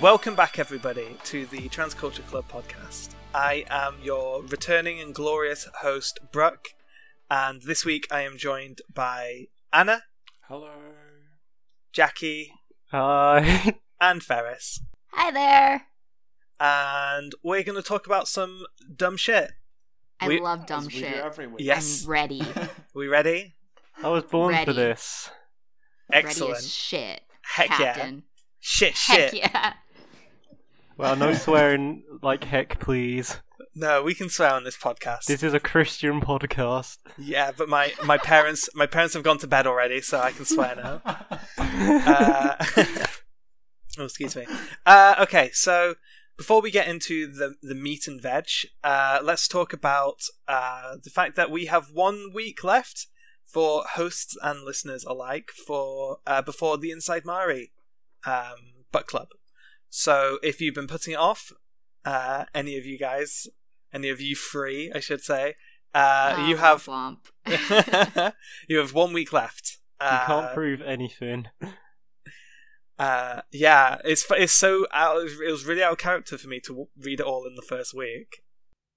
Welcome back, everybody, to the Transculture Club podcast. I am your returning and glorious host, Brooke, and this week I am joined by Anna. Hello. Jackie. Hi. And Ferris. Hi there. And we're going to talk about some dumb shit. I love dumb As we do shit. Yes. I'm ready. We ready? I was born Ready. for this. Excellent. Ready as shit. Heck Captain. yeah. Shit. Heck yeah. Well, no swearing like heck, please. No, we can swear on this podcast. This is a Christian podcast. Yeah, but my parents have gone to bed already, so I can swear now. Oh, excuse me. Okay, so before we get into the meat and veg, let's talk about the fact that we have 1 week left for hosts and listeners alike for before the Inside Mari book club. So if you've been putting it off, any of you free, I should say, you have Womp. you have 1 week left. You can't prove anything. Yeah, it's so out. It was really out of character for me to read it all in the first week.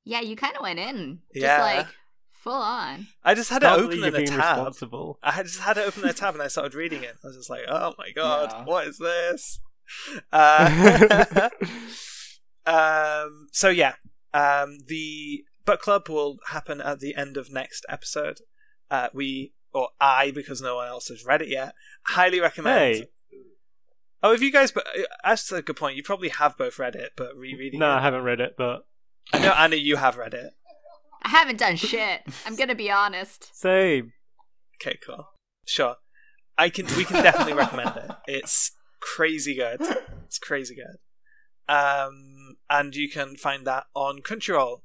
Yeah, you kind of went in. Just Yeah. like full on. I just had it Can't open believe in a you're being tab. responsible. I just had it open in a tab and I started reading it. I was just like, oh my god, Yeah. what is this? So yeah, the book club will happen at the end of next episode. I, because no one else has read it yet, highly recommend. Hey. Oh, if you guys, but that's a good point. You probably have both read it, but rereading No, it. I haven't read it, but I know, Anna, you have read it. I haven't done shit. I'm gonna be honest. same. Okay, cool. Sure. We can definitely recommend it. It's crazy good. It's crazy good. And you can find that on Crunchyroll.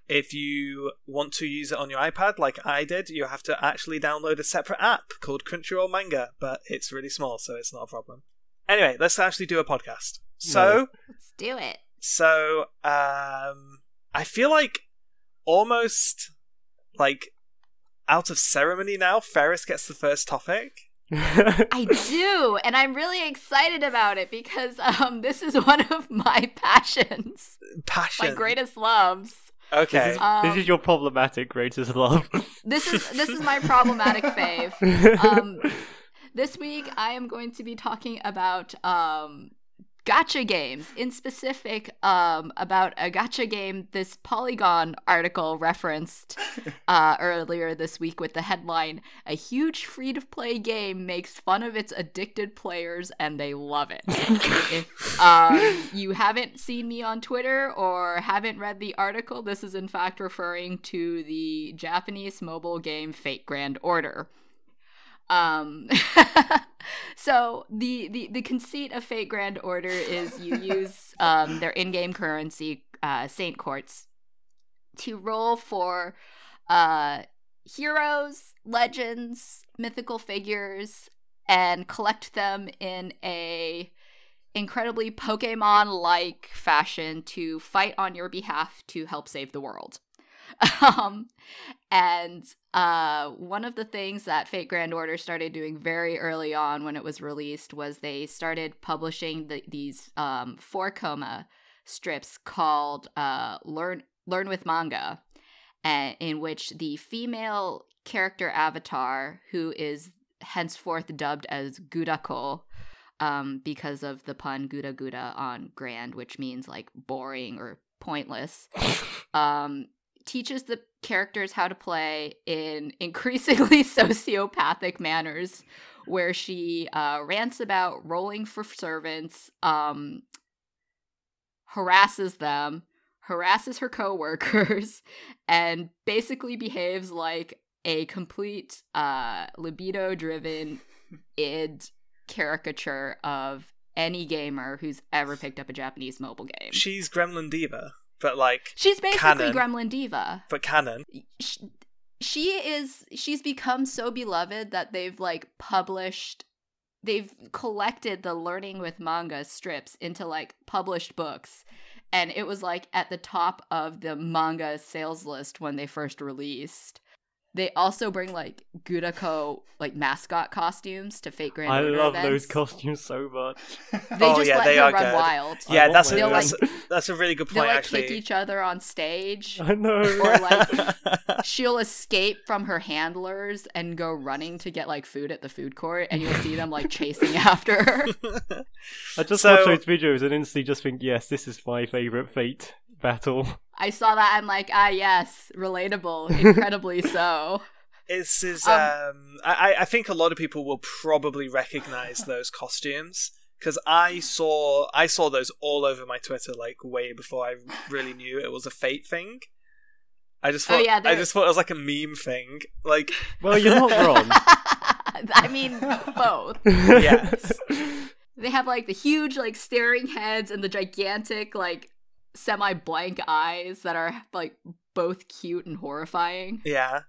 If you want to use it on your iPad, like I did, you have to actually download a separate app called Crunchyroll Manga, but it's really small, so it's not a problem. Anyway, let's actually do a podcast. Let's do it. So, I feel like almost like out of ceremony now, Ferris gets the first topic. I do, and I'm really excited about it because this is one of my passions. My greatest loves. Okay. This is your problematic greatest love. This is my problematic fave. This week I am going to be talking about gacha games, in specific about a gacha game this Polygon article referenced earlier this week with the headline, "A huge free-to-play game makes fun of its addicted players and they love it." If you haven't seen me on Twitter or haven't read the article, this is in fact referring to the Japanese mobile game Fate Grand Order. So the conceit of Fate Grand Order is you use their in-game currency, Saint Quartz, to roll for heroes, legends, mythical figures, and collect them in a incredibly Pokemon-like fashion to fight on your behalf to help save the world. And one of the things that Fate Grand Order started doing very early on when it was released was they started publishing these 4-coma strips called Learn with Manga, in which the female character avatar, who is henceforth dubbed as Gudako, because of the pun Guda Guda on Grand, which means like boring or pointless, teaches the characters how to play in increasingly sociopathic manners, where she rants about rolling for servants, harasses them, harasses her coworkers, and basically behaves like a complete libido-driven id caricature of any gamer who's ever picked up a Japanese mobile game. She's Gremlin Diva, but like she's basically canon, Gremlin Diva. but canon. She's become so beloved that they've collected the Learning with Manga strips into like published books, and it was like at the top of the manga sales list when they first released. They also bring like Gurako like mascot costumes to Fate Grand I Order love events. those costumes so much. They just let they her are run good. wild. Yeah, that's that's a really good They'll point. like Actually, kick each other on stage. I know. Or like she'll escape from her handlers and go running to get like food at the food court, and you'll see them like chasing after her. I just watch those videos and instantly just think, yes, this is my favourite Fate battle. I saw that. I'm like, yes, relatable, incredibly so. This is I think a lot of people will probably recognize those costumes because I saw those all over my Twitter like way before I really knew it was a Fate thing. I just thought it was like a meme thing. Like, well, you're not wrong. I mean, both. Yes. They have like the huge like staring heads and the gigantic like semi-blank eyes that are like both cute and horrifying. Yeah.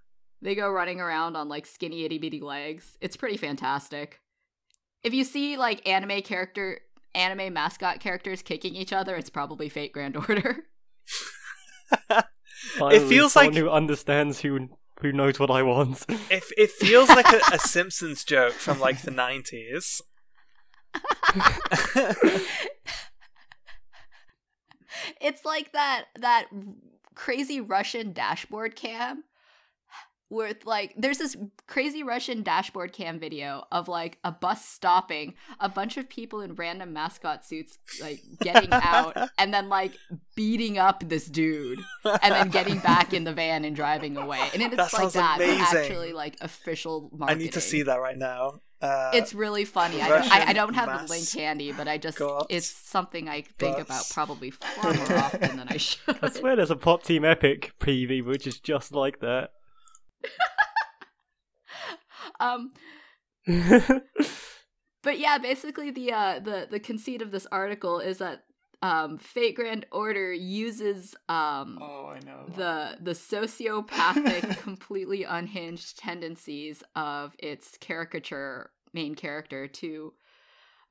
They go running around on like skinny itty bitty legs. It's pretty fantastic. If you see like anime mascot characters kicking each other, it's probably Fate Grand Order. Finally, it feels someone like who understands who knows what I want. It feels like a Simpsons joke from like the 90s. It's like that crazy Russian dashboard cam with like there's this crazy Russian dashboard cam video of like a bus stopping, a bunch of people in random mascot suits like getting out and then like beating up this dude and then getting back in the van and driving away. And it's that like that, amazing. but actually like official marketing. I need to see that right now. It's really funny. I don't have the link handy, but it's something I think about probably far more often than I should. I swear there's a Pop Team Epic PV which is just like that. But yeah, basically the conceit of this article is that Fate Grand Order uses the sociopathic, completely unhinged tendencies of its main character to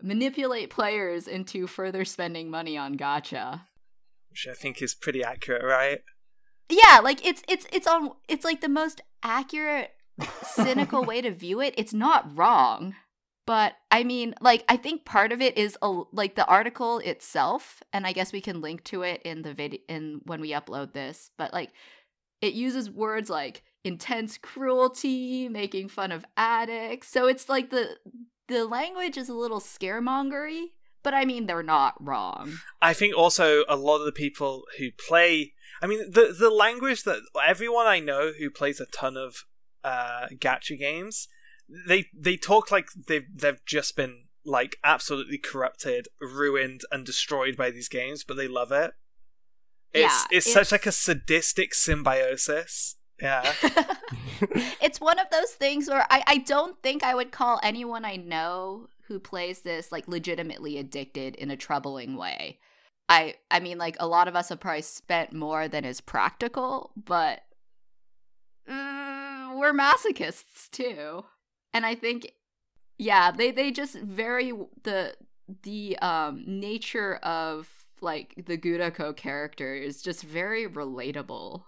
manipulate players into further spending money on gacha. Which I think is pretty accurate, right? Yeah, like it's like the most accurate, cynical way to view it. It's not wrong. But I mean, like, I think part of it is like the article itself, and I guess we can link to it in the video when we upload this. But like, it uses words like intense cruelty, making fun of addicts. So it's like the language is a little scaremongery. But I mean, they're not wrong. I think also a lot of the people who play, I mean, the language that everyone I know who plays a ton of gacha games. They talk like they've just been like absolutely corrupted, ruined, and destroyed by these games, but they love it. It's such like a sadistic symbiosis. Yeah. It's one of those things where I don't think I would call anyone I know who plays this like legitimately addicted in a troubling way. I mean, like a lot of us have probably spent more than is practical, but we're masochists too. And I think, yeah, they just vary the nature of like the Gurako character is just very relatable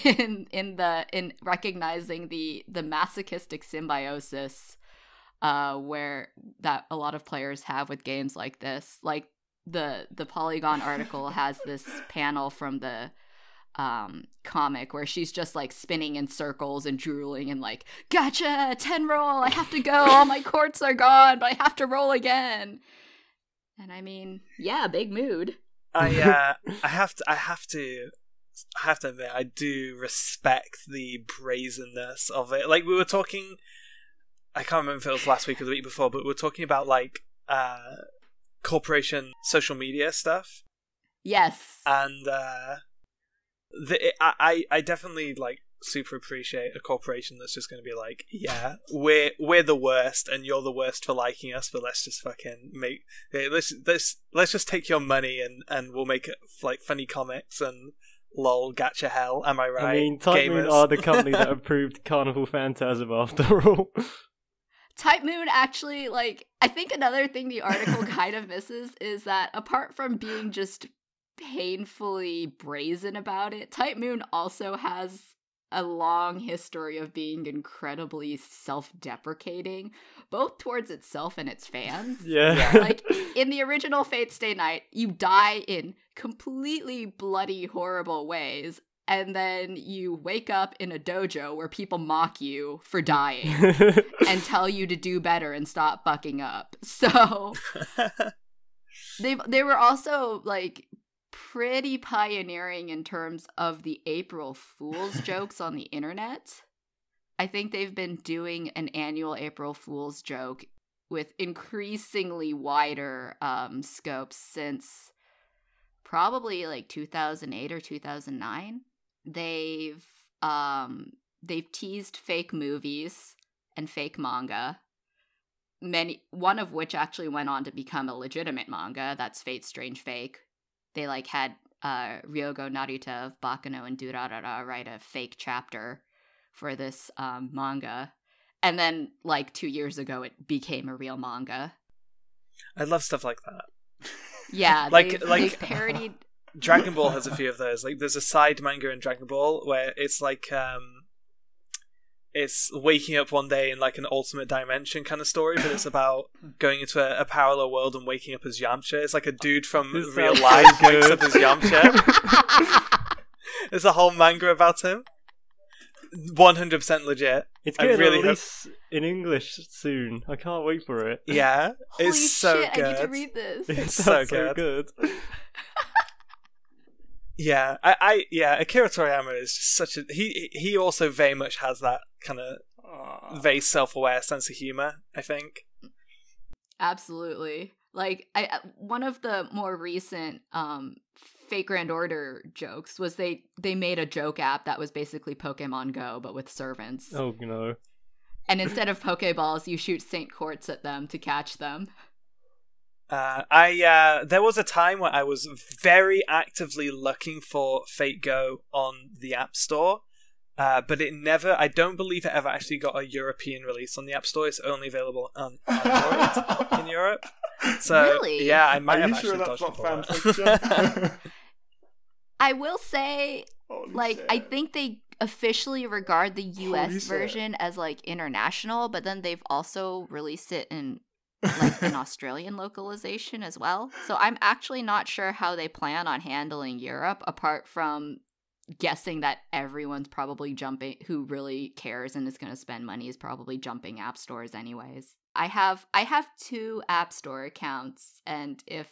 in recognizing the masochistic symbiosis where that a lot of players have with games like this. Like the Polygon article has this panel from the comic where she's just like spinning in circles and drooling and like, gotcha, 10 roll, I have to go, all my quartz are gone, but I have to roll again. And I mean, yeah, big mood. I have to admit, I do respect the brazenness of it. Like we were talking, I can't remember if it was last week or the week before, but we were talking about like corporation social media stuff. Yes. And I definitely like super appreciate a corporation that's just going to be like, yeah, we're the worst and you're the worst for liking us, but let's just fucking let's just take your money and we'll make it like funny comics and lol gacha hell. Am I right? I mean, Type Moon are the company that approved Carnival Phantasm after all. Type Moon actually, like, I think another thing the article kind of misses is that apart from being just painfully brazen about it, Type Moon also has a long history of being incredibly self-deprecating, both towards itself and its fans. Yeah. Like, in the original Fate Stay Night, you die in completely bloody, horrible ways, and then you wake up in a dojo where people mock you for dying and tell you to do better and stop fucking up. So they were also like pretty pioneering in terms of the April Fool's jokes on the internet. I think they've been doing an annual April Fool's joke with increasingly wider scopes since probably like 2008 or 2009. They've teased fake movies and fake manga, one of which actually went on to become a legitimate manga. That's Fate Strange Fake. They like had Ryogo Narita of Bakano and Durarara write a fake chapter for this manga, and then like 2 years ago it became a real manga. I love stuff like that. Yeah, they've parodied. Dragon Ball has a few of those. Like, there's a side manga in Dragon Ball where it's like, it's waking up one day in like an ultimate dimension kind of story, but it's about going into a parallel world and waking up as Yamcha. It's like a dude from real life wakes up as Yamcha. There's a whole manga about him. 100% legit. It's getting released in English soon. I can't wait for it. Yeah, Holy it's so shit, good. I get to read this. It's so good. Yeah, Akira Toriyama is just such a... He also very much has that kind of very self-aware sense of humor, I think. Absolutely. Like, one of the more recent Fate Grand Order jokes was they made a joke app that was basically Pokemon Go, but with servants. Oh, no. And instead of Pokeballs, you shoot Saint Quartz at them to catch them. There was a time where I was very actively looking for Fate Go on the App Store, but I don't believe it ever actually got a European release on the App Store. It's only available on Android in Europe. So, really? Yeah, I might Are have you actually sure that's dodged not a bullet. fanfiction? I will say, Holy shit. I think they officially regard the US Holy shit. version as like international, but then they've also released it in like an Australian localization as well. So I'm actually not sure how they plan on handling Europe, apart from guessing that everyone's probably who really cares and is going to spend money is probably jumping app stores anyways. I have 2 app store accounts, and if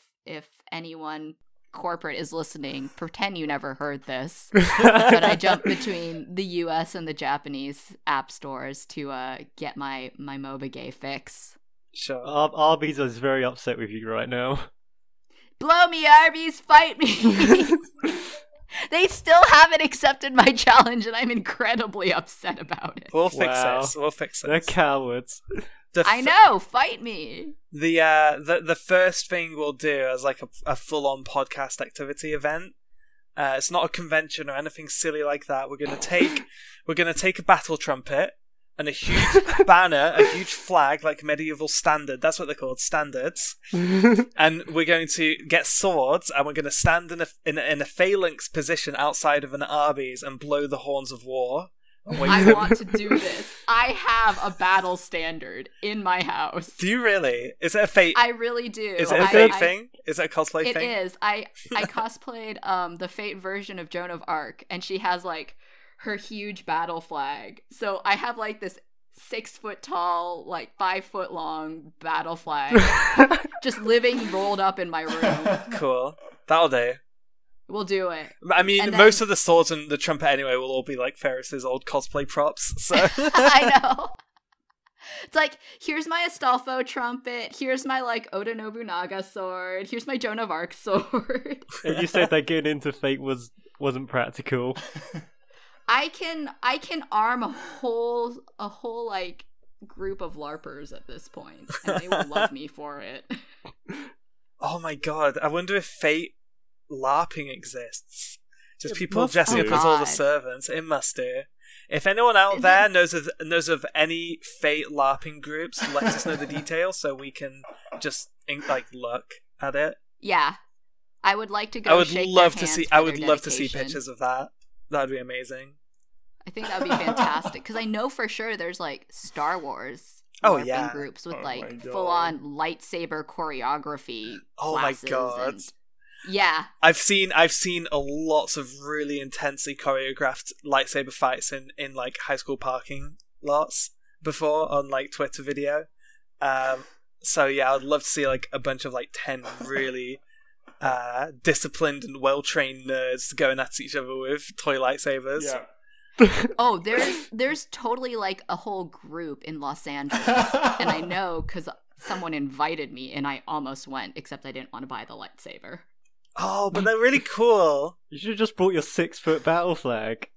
anyone corporate is listening, pretend you never heard this. But I jump between the US and the Japanese app stores to get my MOBA gay fix. Sure. Arby's is very upset with you right now. Blow me, Arby's, fight me! They still haven't accepted my challenge, and I'm incredibly upset about it. We'll fix this. They're cowards. I know, fight me. The first thing we'll do as like a full-on podcast activity event. It's not a convention or anything silly like that. We're gonna take a battle trumpet and a huge banner, a huge flag, like medieval standard. That's what they're called, standards. And we're going to get swords, and we're going to stand in a phalanx position outside of an Arby's and blow the horns of war. I want to do this. I have a battle standard in my house. Do you really? Is it a Fate? I really do. Is it a Fate thing? Is it a cosplay thing? It is. I cosplayed the Fate version of Joan of Arc, and she has like her huge battle flag. So I have like this 6 foot tall, like 5 foot long battle flag just living rolled up in my room. Cool. That'll do. We'll do it. I mean, most of the swords and the trumpet anyway will all be like Ferris's old cosplay props, so... I know. It's like, here's my Astolfo trumpet, here's my like Oda Nobunaga sword, here's my Joan of Arc sword. And you said that getting into Fate wasn't practical. I can arm a whole like group of LARPers at this point, and they will love me for it. Oh my god, I wonder if Fate LARPing exists. Just people dressing up as all the servants. It must do. If anyone out there knows of any Fate LARPing groups, let us know the details so we can just look at it. Yeah, I would like to go. I would love to see pictures of that. That'd be amazing. I think that would be fantastic because I know for sure there's like Star Wars LARPing groups with like full-on lightsaber choreography. Oh my god! Yeah, I've seen a lots of really intensely choreographed lightsaber fights in like high school parking lots before on like Twitter video. So yeah, I'd love to see like a bunch of like 10 really disciplined and well-trained nerds going at each other with toy lightsabers. Yeah. Oh, there's totally like a whole group in Los Angeles, and I know because someone invited me, and I almost went, except I didn't want to buy the lightsaber. Oh, but they're really cool. You should have just brought your 6-foot battle flag.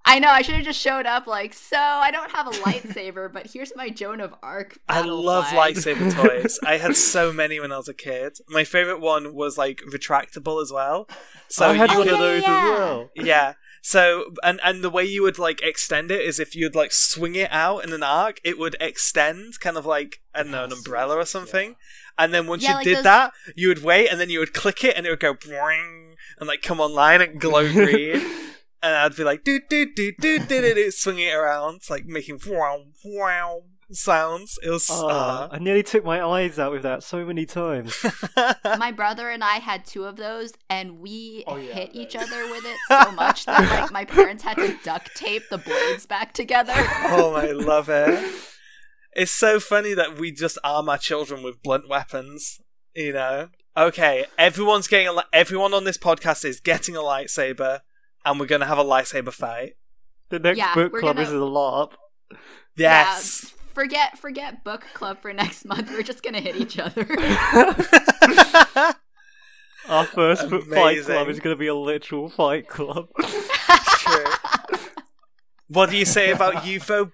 I know, I should have just showed up like, so I don't have a lightsaber, but here's my Joan of Arc battle I love flag. lightsaber toys. I had so many when I was a kid. My favorite one was like retractable as well. So I had you one could, of those as well. yeah. So and the way you would like extend it is if you'd like swing it out in an arc, it would extend kind of like, I don't know, an umbrella or something. Yeah. And then once you did that, you would wait and then you would click it and it would go boing and like come online and glow green. And I'd be like, do do do do do do, swinging it around, like making wow wow sounds. It was. I nearly took my eyes out with that so many times. My brother and I had 2 of those, and we hit each other with it so much that like my parents had to duct tape the blades back together. Oh, I love it. It's so funny that we just arm our children with blunt weapons. You know. Okay, everyone on this podcast is getting a lightsaber. And we're going to have a lightsaber fight. The next book club is a LARP. Yes. Yeah, forget book club for next month. We're just going to hit each other. Our first fight club is going to be a literal fight club. True. What do you say about UFO?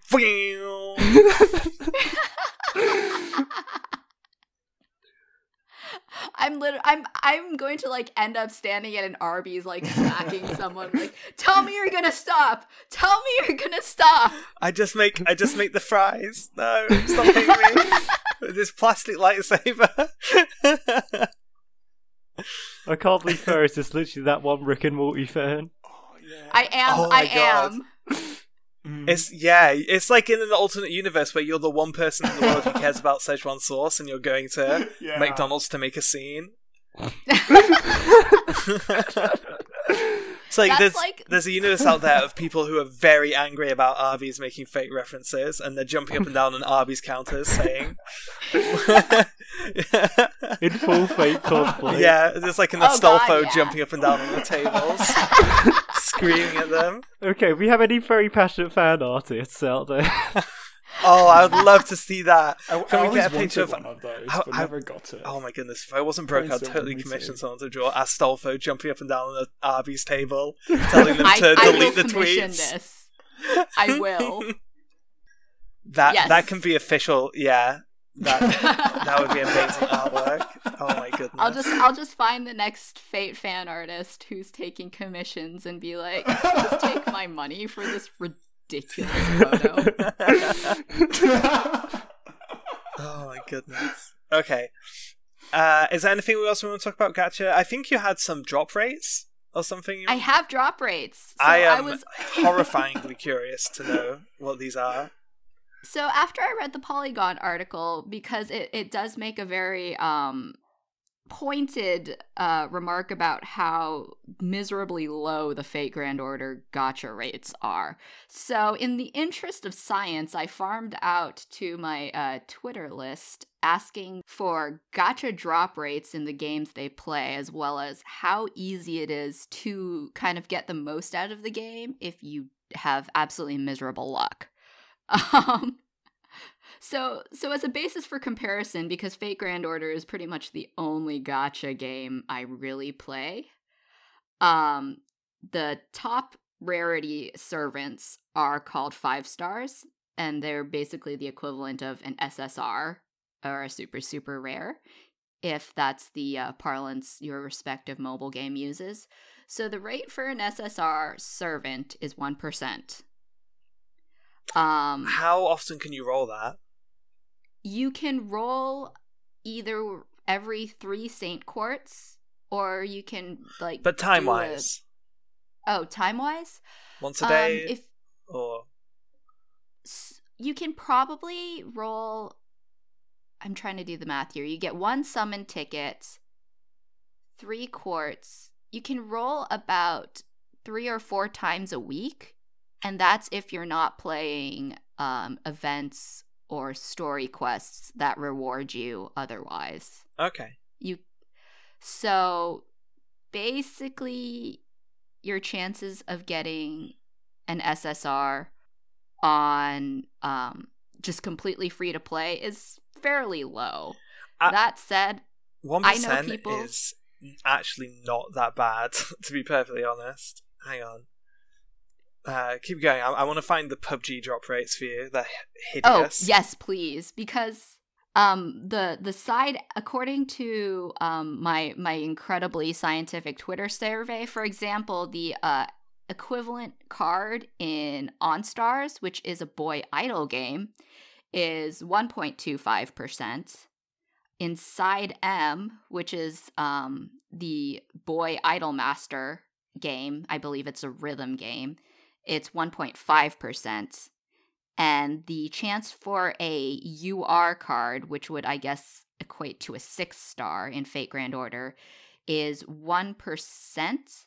I'm going to like end up standing at an Arby's like smacking someone like, tell me you're gonna stop. Tell me you're gonna stop. I just make the fries. No, stop hitting me with this plastic lightsaber. I can't believe Ferris is literally that one Rick and Morty fan. Oh, yeah. I am. It's like in an alternate universe where you're the one person in the world who cares about Szechuan sauce and you're going to McDonald's to make a scene. It's like there's a universe out there of people who are very angry about Arby's making fake references and they're jumping up and down on Arby's counters saying in full fake cosplay. Yeah, there's like an Astolfo jumping up and down on the tables. Screaming at them. Okay, we have any very passionate fan artists out there? Oh, I would love to see that. Can we get a picture of one of those? But never got it. Oh my goodness! If I wasn't broke, I'd totally commission someone to draw Astolfo jumping up and down on the Arby's table, telling them to delete the tweets. This. I will. That can be official. Yeah, that would be amazing artwork. Oh my goodness! I'll just find the next Fate fan artist who's taking commissions and be like, just take my money for this ridiculous photo. Oh my goodness. Okay. Is there anything else we want to talk about Gacha? I think you had some drop rates or something. I have drop rates. So I am horrifyingly curious to know what these are. So after I read the Polygon article, because it does make a very pointed remark about how miserably low the Fate Grand Order gacha rates are. So in the interest of science, I farmed out to my Twitter list asking for gacha drop rates in the games they play, as well as how easy it is to kind of get the most out of the game if you have absolutely miserable luck. So as a basis for comparison, because Fate Grand Order is pretty much the only gacha game I really play, the top rarity servants are called 5 stars, and they're basically the equivalent of an SSR, or a super rare, if that's the parlance your respective mobile game uses. So the rate for an SSR servant is 1%. How often can you roll that? You can roll either every 3 Saint Quarts, or you can like. But time-wise. Time-wise? Once a day. or you can probably roll. I'm trying to do the math here. You get 1 summon ticket, 3 quartz. You can roll about 3 or 4 times a week, and that's if you're not playing events or story quests that reward you otherwise. Okay. So basically, your chances of getting an SSR on just completely free to play is fairly low. That said, 1% I know people is actually not that bad, to be perfectly honest. Hang on. Keep going. I want to find the PUBG drop rates for you. They're hideous. Oh, yes, please. Because the side, according to my incredibly scientific Twitter survey, for example, the equivalent card in OnStars, which is a boy idol game, is 1.25%. In Side M, which is the boy idol master game, I believe it's a rhythm game, it's 1.5%. And the chance for a UR card, which would, I guess, equate to a 6-star in Fate Grand Order, is 1%.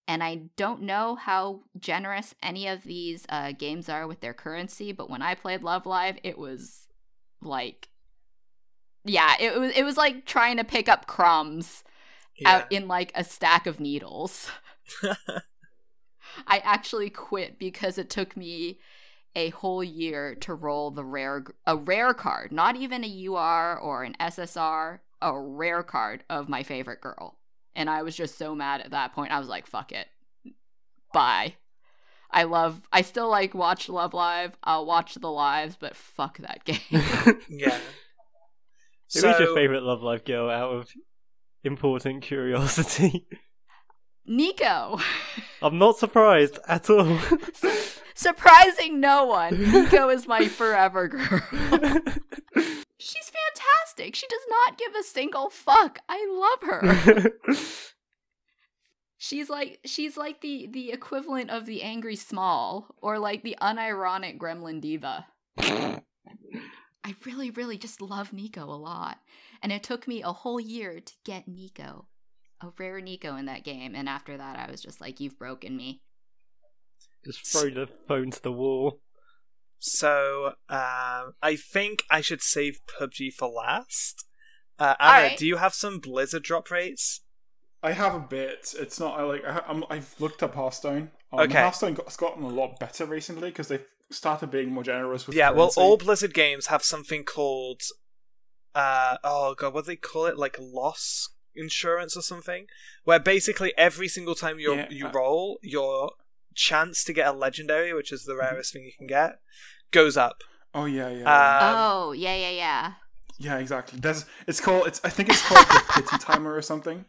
And I don't know how generous any of these games are with their currency, but when I played Love Live, it was like, yeah, it was like trying to pick up crumbs out in like a stack of needles. I actually quit because it took me a whole year to roll a rare card, not even a UR or an SSR, a rare card of my favorite girl. And I was just so mad at that point. I was like, fuck it. Bye. I still like watch Love Live. I'll watch the lives, but fuck that game. Yeah. Who is your favourite Love Live girl out of important curiosity? Nico. I'm not surprised at all. Surprising no one. Nico is my forever girl. She's fantastic. She does not give a single fuck. I love her. She's like the equivalent of the angry Small, or like the unironic Gremlin Diva. I really, really just love Nico a lot. And it took me a whole year to get Nico. A rare Nico in that game. And after that, I was just like, you've broken me. Just throw the phone to the wall. So, I think I should save PUBG for last. Anna, right. Do you have some Blizzard drop rates? I have a bit. It's not I've looked up Hearthstone. Okay. Hearthstone has gotten a lot better recently because they've started being more generous with well, currency. all Blizzard games have something called what do they call it? Like loss insurance or something, where basically every single time you roll, your chance to get a legendary, which is the rarest thing you can get, goes up. Oh yeah. Yeah, exactly. I think it's called the pity timer or something.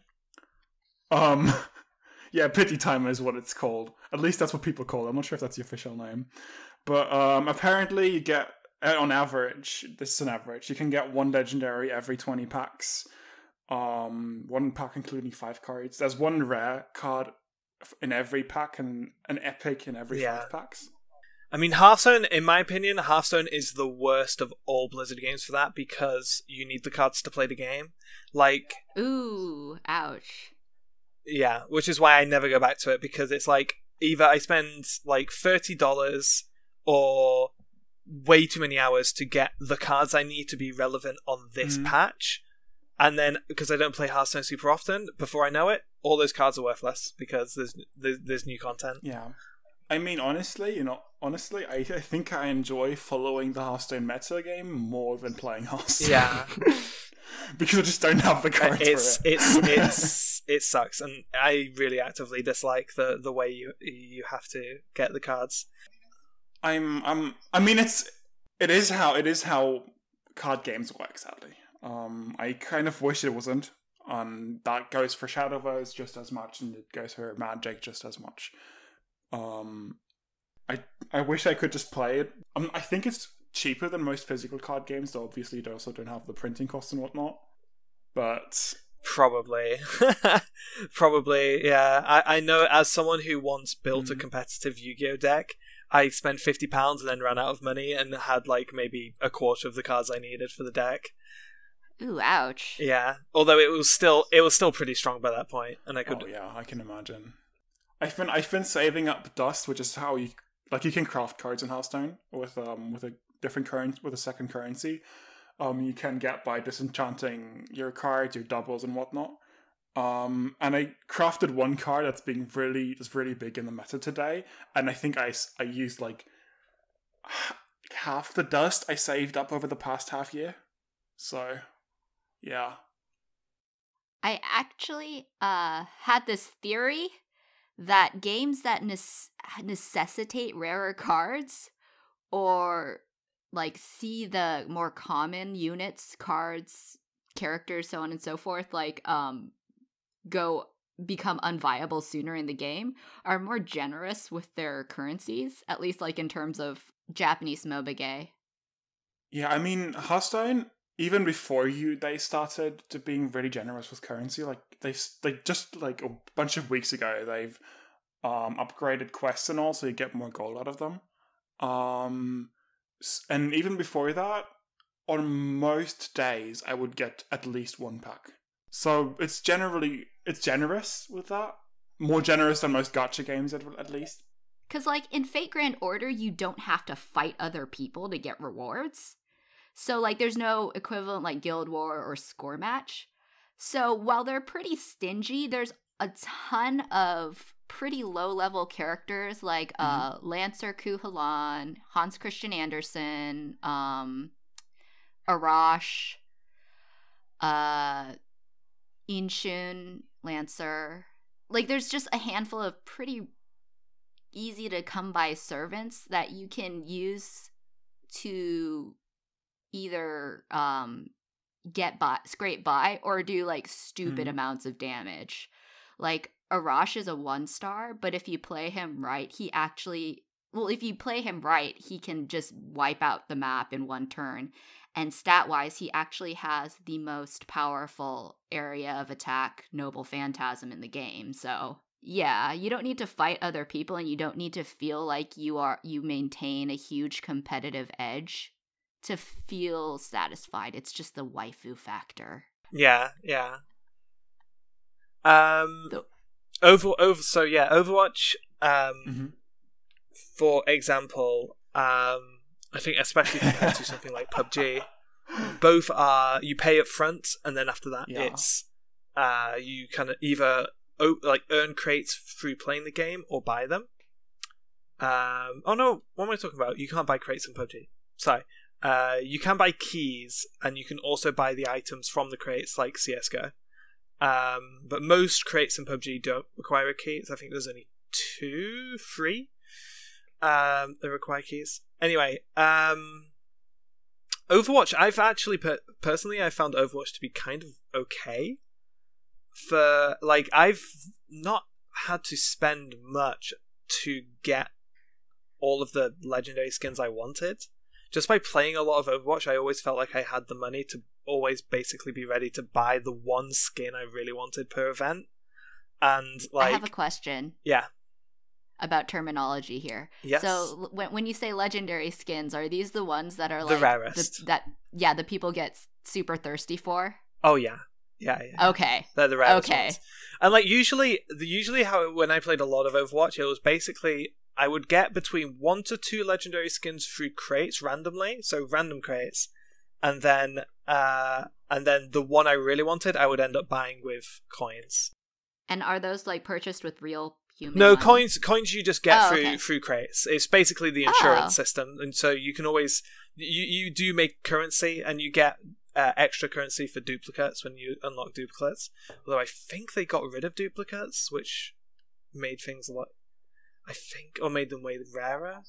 Yeah, pity timer is what it's called. At least that's what people call it. I'm not sure if that's the official name. But apparently you get, on average, this is an average, you can get 1 legendary every 20 packs. 1 pack including 5 cards. There's 1 rare card in every pack and an epic in every 5 packs. I mean, Hearthstone, in my opinion, Hearthstone is the worst of all Blizzard games for that, because you need the cards to play the game. Like... Ooh, ouch. Yeah, which is why I never go back to it, because it's like, either I spend like $30 or way too many hours to get the cards I need to be relevant on this patch, and then, because I don't play Hearthstone super often, before I know it, all those cards are worthless, because there's new content. Yeah. I mean, honestly, I think I enjoy following the Hearthstone meta game more than playing Hearthstone. Yeah. Because I just don't have the cards for it. It sucks, and I really actively dislike the way you have to get the cards. I mean, it is how card games work, sadly. I kind of wish it wasn't. That goes for Shadowverse just as much, and it goes for Magic just as much. I wish I could just play it. I think it's cheaper than most physical card games, though obviously they also don't have the printing costs and whatnot. But probably, yeah. I know, as someone who once built a competitive Yu-Gi-Oh deck, I spent £50 and then ran out of money and had like maybe a quarter of the cards I needed for the deck. Ooh, ouch. Yeah, although it was still pretty strong by that point, and I could. Oh yeah, I can imagine. I've been saving up dust, which is how you can craft cards in Hearthstone with a different current with a second currency. You can get by disenchanting your cards, your doubles, and whatnot. And I crafted one card that's really big in the meta today, and I think I used like half the dust I saved up over the past half year. So, yeah. I actually had this theory that games that necessitate rarer cards or like see the more common units, cards, characters, so on and so forth, like become unviable sooner in the game, are more generous with their currencies, at least like in terms of Japanese MOBA game. Yeah, I mean, Hearthstone, even before they started to being really generous with currency, like they just like a bunch of weeks ago, they've upgraded quests and all, so you get more gold out of them. And even before that, on most days, I would get at least one pack. So it's generous with that. More generous than most gacha games, at least. Because, like, in Fate Grand Order, you don't have to fight other people to get rewards. So, like, there's no equivalent like Guild War or Score Match. So, while they're pretty stingy, there's a ton of pretty low-level characters like Lancer Kuhalan, Hans Christian Andersen, Arash, Inshun, Lancer. Like, there's just a handful of pretty easy to come by servants that you can use to either scrape by or do like stupid amounts of damage. Like Arash is a 1-star, but if you play him right, he can just wipe out the map in one turn. And stat-wise, he actually has the most powerful area of attack, Noble Phantasm, in the game. So yeah, you don't need to fight other people, and you don't need to feel like you maintain a huge competitive edge to feel satisfied. It's just the waifu factor. Yeah. Overwatch. For example, I think especially compared to something like PUBG, both are you pay up front, and then after that it's you kind of either earn crates through playing the game or buy them. Oh no, what am I talking about? You can't buy crates in PUBG. Sorry. You can buy keys, and you can also buy the items from the crates like CSGO. But most crates in PUBG don't require a key. I think there's only 3 that require keys. Anyway, Overwatch, I've actually personally I found Overwatch to be kind of okay. For like, I've not had to spend much to get all of the legendary skins I wanted. Just by playing a lot of Overwatch, I always felt like I had the money to always basically be ready to buy the one skin I really wanted per event. And like, I have a question. Yeah. About terminology here. Yes. So when you say legendary skins, are these the ones that are like the rarest? The people get super thirsty for? Oh yeah. Okay. They're the rarest ones. And like usually when I played a lot of Overwatch, it was basically I would get between 1 to 2 legendary skins through crates randomly, so random crates, and then the one I really wanted, I would end up buying with coins. And are those like purchased with real human No, money? coins you just get through crates. It's basically the insurance system, and so you can always you do make currency, and you get extra currency for duplicates when you unlock duplicates. Although I think they got rid of duplicates, which made things a lot. I think, or made them way rarer.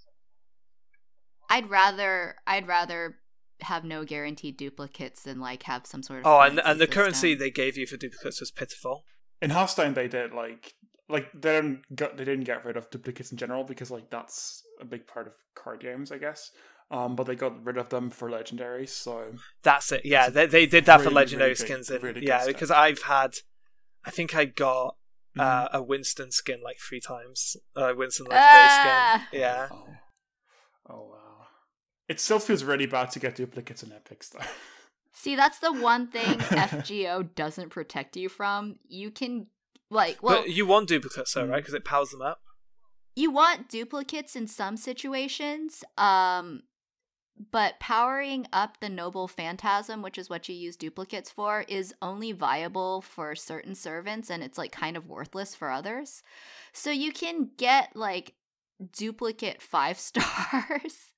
I'd rather have no guaranteed duplicates than like have some sort of and the currency they gave you for duplicates was pitiful. In Hearthstone, they did like they didn't get rid of duplicates in general because like that's a big part of card games, I guess. But they got rid of them for legendaries, so that's it. Yeah, they did that for legendary skins. Because I think I got a Winston skin like 3 times. Winston legendary skin. Yeah. Oh wow. It still feels really bad to get duplicates in Epics though. See, that's the one thing FGO doesn't protect you from. You can, like, well... But you want duplicates though, right? Because it powers them up. You want duplicates in some situations, but powering up the Noble Phantasm, which is what you use duplicates for, is only viable for certain servants, and it's, like, kind of worthless for others. So you can get, like, duplicate 5 stars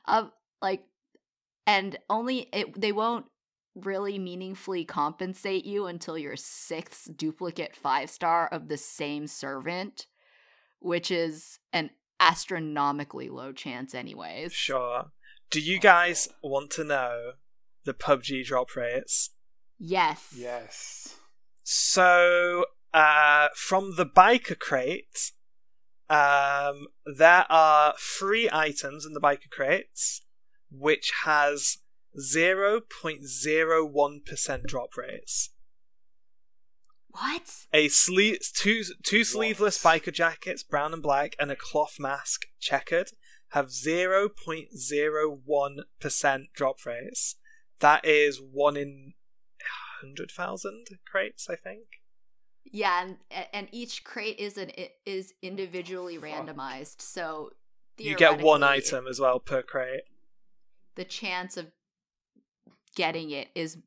of, like, and they won't really meaningfully compensate you until your 6th duplicate 5-star of the same servant, which is an astronomically low chance anyways. Sure. Do you guys want to know the PUBG drop rates? Yes. Yes. So, from the biker crate, there are 3 items in the biker crates, which has 0.01% drop rates. What? Two sleeveless biker jackets, brown and black, and a cloth mask, checkered, have 0.01% drop rates. That is 1 in 100,000 crates, I think. Yeah, and each crate is individually randomized, so you get 1 item as well per crate. The chance of getting it is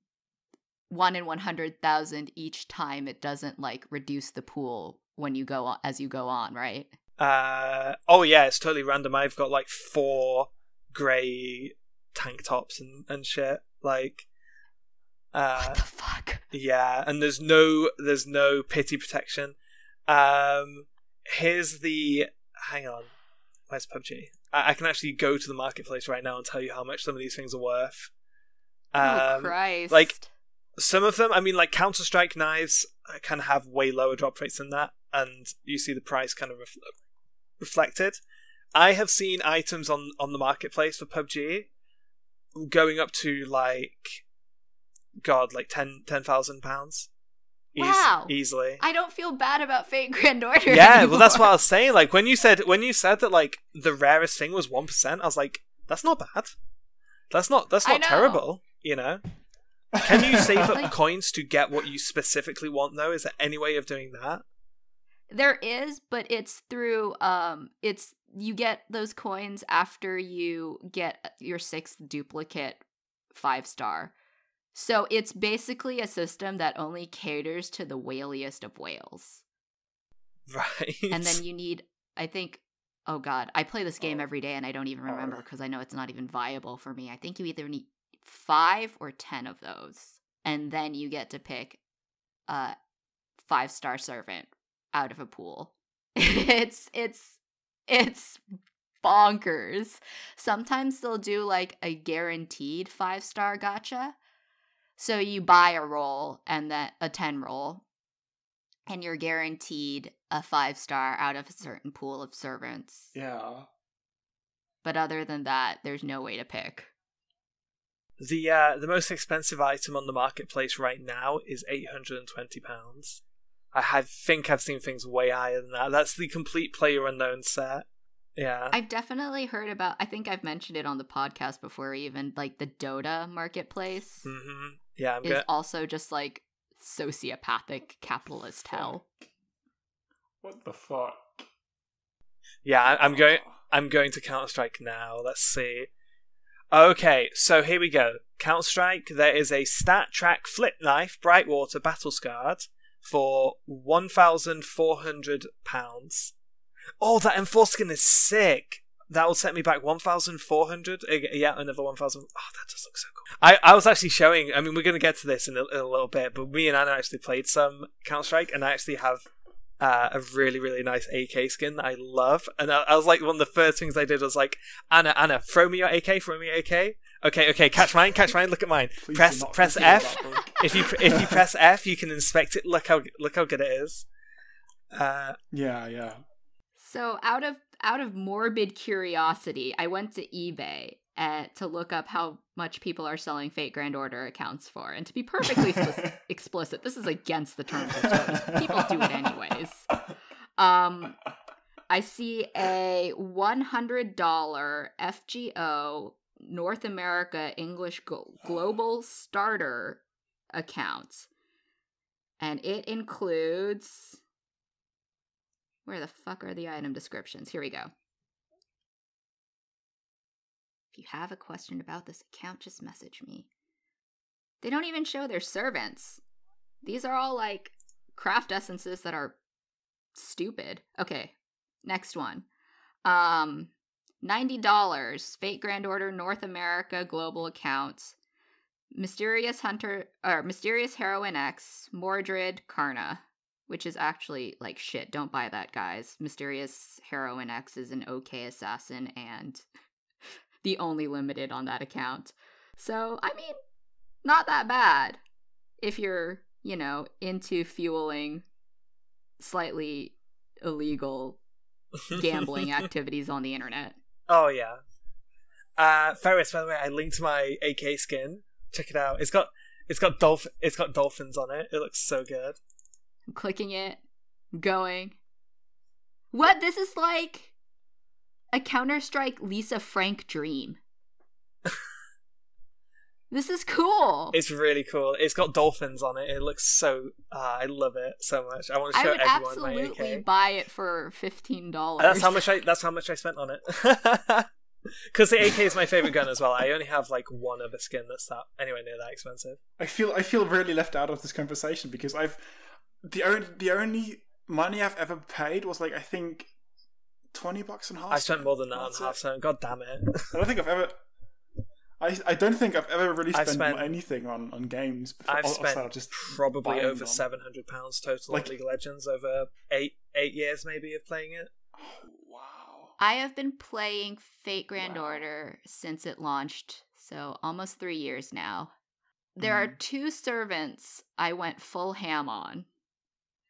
1 in 100,000 each time. It doesn't, like, reduce the pool when you go on, as you go on, right? Oh yeah, it's totally random. I've got like 4 grey tank tops and shit. Like, what the fuck? Yeah, and there's no pity protection. Here's the hang on. Where's PUBG? I can actually go to the marketplace right now and tell you how much some of these things are worth. Oh Christ! Like, some of them, I mean, like Counter-Strike knives can have way lower drop rates than that, and you see the price kind of reflected. I have seen items on the marketplace for PUBG going up to like £10,000. Wow! Easily. I don't feel bad about Fate Grand Order. Yeah, anymore. Well, that's what I was saying. Like when you said that like the rarest thing was 1%, I was like, that's not bad. That's not terrible. You know. Can you save up coins to get what you specifically want though? Is there any way of doing that? There is, but it's through you get those coins after you get your 6th duplicate 5-star. So it's basically a system that only caters to the whaliest of whales. Right. And then you need, I think, oh god, I play this game every day and I don't even remember because I know it's not even viable for me. I think you either need 5 or 10 of those. And then you get to pick a 5-star servant out of a pool. It's bonkers. Sometimes they'll do like a guaranteed 5-star gacha. So you buy a roll and then a 10 roll, and you're guaranteed a 5-star out of a certain pool of servants. Yeah. But other than that, there's no way to pick. The most expensive item on the marketplace right now is £820. I think I've seen things way higher than that. That's the complete Player Unknown set. Yeah. I've definitely heard about, I think I've mentioned it on the podcast before even, like the Dota marketplace. Mm-hmm. Yeah, is also just like sociopathic capitalist hell. What the fuck? Yeah, I'm going to Counter-Strike now. Let's see. Okay, so here we go. Counter-Strike, there is a Stat Track Flip Knife Brightwater Battle Scarred for £1,400. Oh, that enforced skin is sick. That will set me back 1,400. Yeah, another 1,000. Oh, that does look so cool. I was actually showing, I mean, we're going to get to this in a little bit, but me and Anna actually played some Counter-Strike, and I actually have a really, really nice AK skin that I love. And I was like, one of the first things I did was like, Anna, throw me your AK, Okay, catch mine, look at mine. Press F. If you press F, you can inspect it. Look how good it is. Yeah. So out of morbid curiosity, I went to eBay to look up how much people are selling Fate Grand Order accounts for. And to be perfectly explicit, this is against the terms of service. People do it anyways. I see a $100 FGO North America English Global Starter account. And it includes... Where the fuck are the item descriptions? Here we go. If you have a question about this account, just message me. They don't even show their servants. These are all, like, craft essences that are stupid. Okay, next one. $90, Fate Grand Order North America Global Account. Mysterious Heroine X, Mordred Karna. Which is actually, like, shit. Don't buy that, guys. Mysterious Heroine X is an okay assassin and the only limited on that account. So, I mean, not that bad if you're, into fueling slightly illegal gambling activities on the internet. Oh, yeah. Ferris, by the way, I linked my AK skin. Check it out. It's got dolphins on it. It looks so good. I'm clicking it, going. What? This is like a Counter-Strike Lisa Frank dream. This is cool. It's really cool. It's got dolphins on it. It looks so... I love it so much. I want to show everyone my AK. I would absolutely buy it for $15. That's how much I spent on it. Because the AK is my favorite gun as well. I only have like one other skin that's anywhere near that expensive. I feel really left out of this conversation because the only money I've ever paid was like I think $20 on Hearthstone. I spent more than that on Hearthstone. God damn it! I don't think I've ever really spent anything on games before. I've spent just probably over £700 total on League of Legends over 8 years maybe of playing it. Oh, wow! I have been playing Fate Grand Order since it launched, so almost 3 years now. There are 2 servants I went full ham on.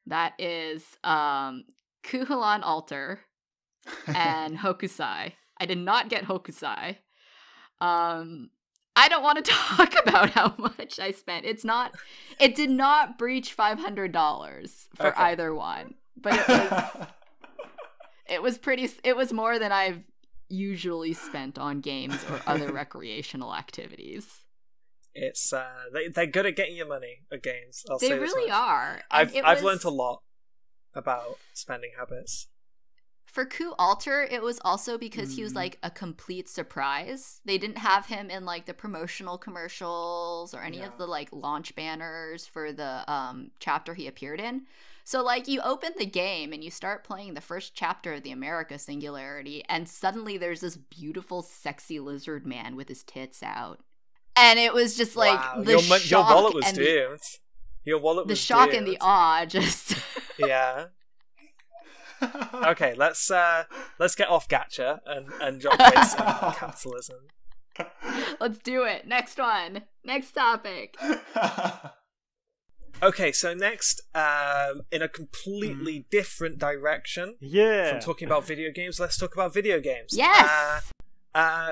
That is Kuhulan Altar and Hokusai. I did not get Hokusai. I don't want to talk about how much I spent. It did not breach $500 for either one. But it was more than I've usually spent on games or other recreational activities. It's they're good at getting your money at games. They really are. I've learned a lot about spending habits. For Ku Alter, it was also because he was like a complete surprise. They didn't have him in like the promotional commercials or any of the like launch banners for the chapter he appeared in. So like you open the game and you start playing the first chapter of the America Singularity, and suddenly there's this beautiful, sexy lizard man with his tits out. And it was just like the shock. Your wallet was doomed. Your wallet was the shock doomed. and the awe just... Yeah. Okay, let's get off Gacha and drop base on capitalism. Let's do it. Next one. Next topic. Okay, so next, in a completely different direction from talking about video games, let's talk about video games. Yes!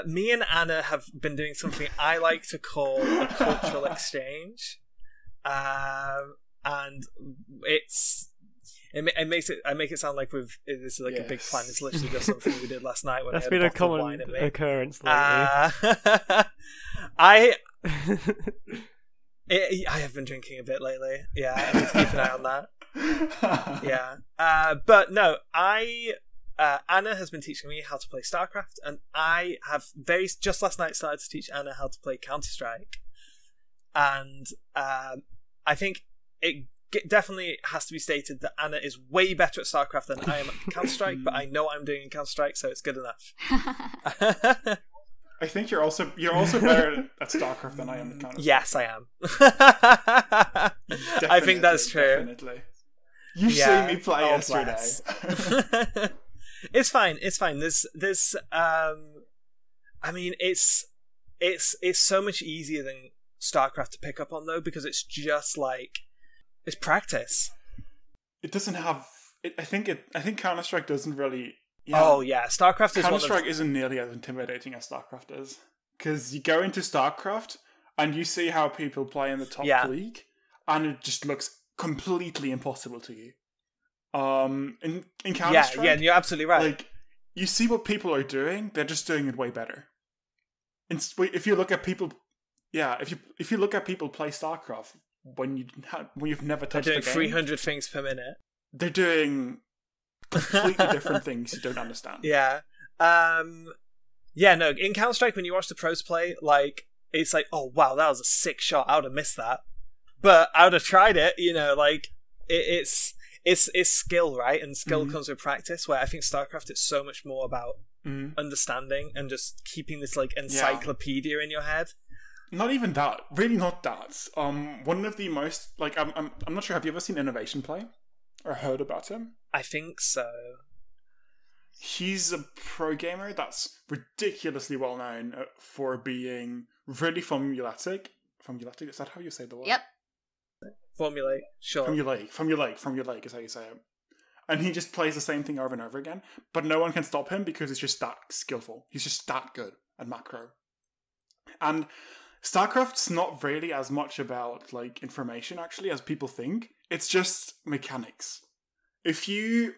Me and Anna have been doing something I like to call a cultural exchange, and I make it sound like this is like a big plan. It's literally just something we did last night when that's I had been a a bottle common of wine occurrence lately. I have been drinking a bit lately. Yeah, I need to keep an eye on that. Yeah, but no, Anna has been teaching me how to play StarCraft, and I have just last night started to teach Anna how to play Counter-Strike, and I think it definitely has to be stated that Anna is way better at StarCraft than I am at Counter-Strike, but I know what I'm doing in Counter-Strike, so it's good enough. I think you're also better at StarCraft than I am at Counter-Strike. Yes, I am. I think that's true. Definitely. You see me play yesterday. It's fine. There's I mean, it's so much easier than StarCraft to pick up on though, because it's just like it's practice. It doesn't have. I think Counter-Strike doesn't really. Yeah. Oh yeah, StarCraft is Counter-Strike isn't nearly as intimidating as StarCraft is, because you go into StarCraft and you see how people play in the top league, and it just looks completely impossible to you. In Counter-Strike, yeah, you're absolutely right. like, you see what people are doing, they're just doing it way better. If you look at people, if you look at people play StarCraft when you've never touched They're the doing game, 300 things per minute. they're doing completely different things you don't understand. Yeah. No, in Counter-Strike, when you watch the pros play, like, it's like, oh, wow, that was a sick shot. I would have missed that. But I would have tried it, like, it's skill, right? And skill comes with practice, where I think StarCraft is so much more about understanding and just keeping this, like, encyclopedia in your head. Not even that. Really not that. One of the most, like, I'm not sure, have you ever seen Innovation play? Or heard about him? I think so. He's a pro gamer that's ridiculously well known for being really formulaic. Formulaic, is that how you say the word? Yep. Formulate, sure. Formulaic is how you say it. And he just plays the same thing over and over again, but no one can stop him because he's just that skillful. He's just that good at macro. And StarCraft's not really as much about, like, information, actually, as people think. It's just mechanics. If you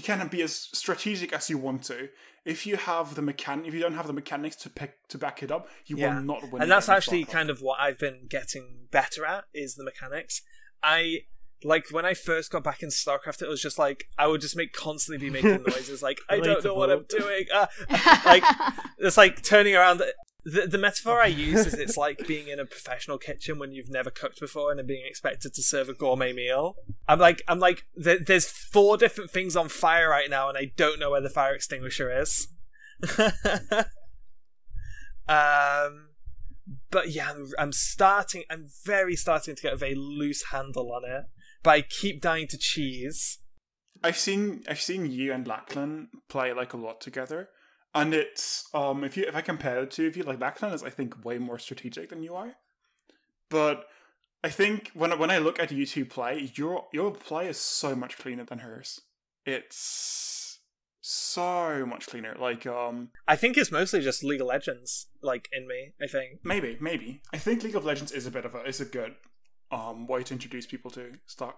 can be as strategic as you want to. If you don't have the mechanics to back it up, you will not win. And that's actually kind of what I've been getting better at, is the mechanics. When I first got back into StarCraft, it was just like, I would just constantly be making noises, like, I don't know what I'm doing. Like, it's like turning around. The metaphor I use is it's like being in a professional kitchen when you've never cooked before and then being expected to serve a gourmet meal. I'm like, there's 4 different things on fire right now and I don't know where the fire extinguisher is. But yeah, I'm very starting to get a very loose handle on it, but I keep dying to cheese. I've seen you and Lachlan play, like, a lot together. And it's if I compare the two of you, like, Lachlan is, I think, way more strategic than you are. But I think when I look at you two play, your play is so much cleaner than hers. It's so much cleaner. Like, I think it's mostly just League of Legends, like, in me. I think maybe I think League of Legends is a good way to introduce people to start.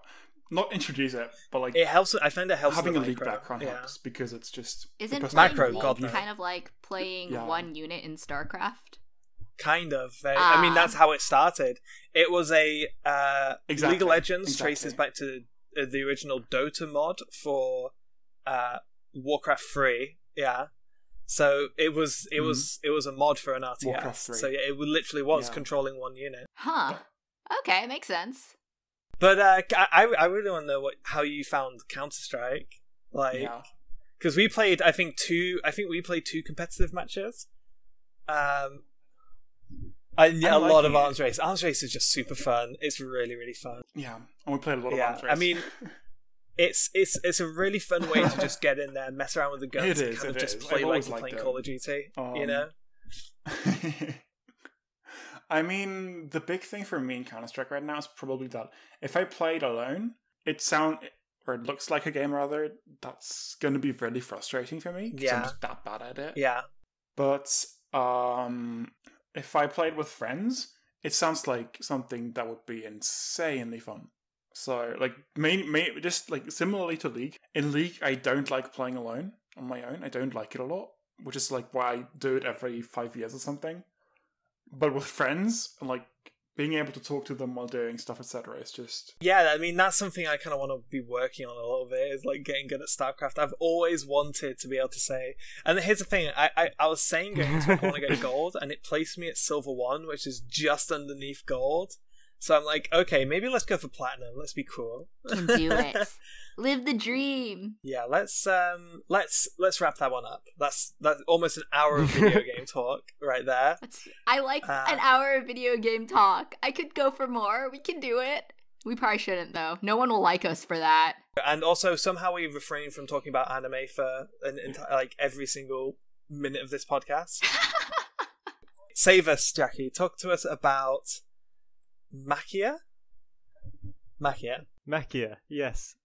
Not introduce it, but, like, it helps. I find it helps having a League background helps, because it's just isn't macro League kind of like playing one unit in StarCraft? Kind of. I mean, that's how it started. It was a League of Legends traces back to the original Dota mod for Warcraft 3. Yeah. So it was a mod for an RTS. So yeah, it literally was controlling one unit. Huh. Okay, makes sense. But I really want to know how you found Counter-Strike, like, because we played I think we played 2 competitive matches, and a lot of arms race. Arms race is just super fun. It's really, really fun. Yeah, and we played a lot of arms race. I mean, it's a really fun way to just get in there, mess around with the guns, and kind of just play like you're playing Call of Duty. You know. I mean, the big thing for me in Counter-Strike right now is probably that if I played alone, it looks like a game rather, that's going to be really frustrating for me, because I'm just that bad at it. Yeah. But if I played with friends, it sounds like something that would be insanely fun. So, like, just like similarly to League, in League, I don't like playing alone on my own. I don't like it a lot, which is like why I do it every 5 years or something. But with friends, like, being able to talk to them while doing stuff, etc., is just... Yeah, I mean, that's something I kind of want to be working on a little bit, is, like, getting good at StarCraft. I've always wanted to be able to say... And here's the thing, I was saying going into it, I want to get gold, and it placed me at Silver 1, which is just underneath gold. So I'm like, okay, maybe let's go for Platinum. Let's be cool. Can do it. Live the dream. Yeah, let's wrap that one up. That's almost an hour of video game talk right there. I like an hour of video game talk. I could go for more. We can do it. We probably shouldn't, though. No one will like us for that. And also, somehow we refrain from talking about anime for like every single minute of this podcast. Save us, Jackie. Talk to us about Maquia. Maquia, yes.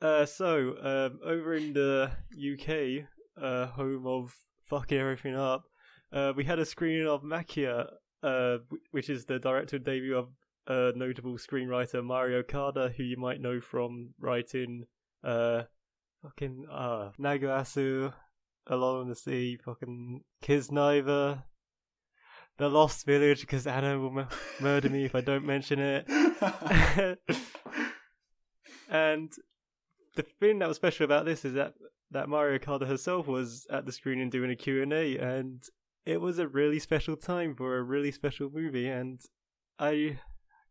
So, over in the UK, home of fucking everything up, we had a screening of Maquia, which is the director debut of notable screenwriter Mario Kada, who you might know from writing fucking Nagasu, Alone on the Sea, fucking Kisniver, The Lost Village, because Anna will murder me if I don't mention it. And the thing that was special about this is that Mario Okada herself was at the screening doing a Q&A, and it was a really special time for a really special movie, and I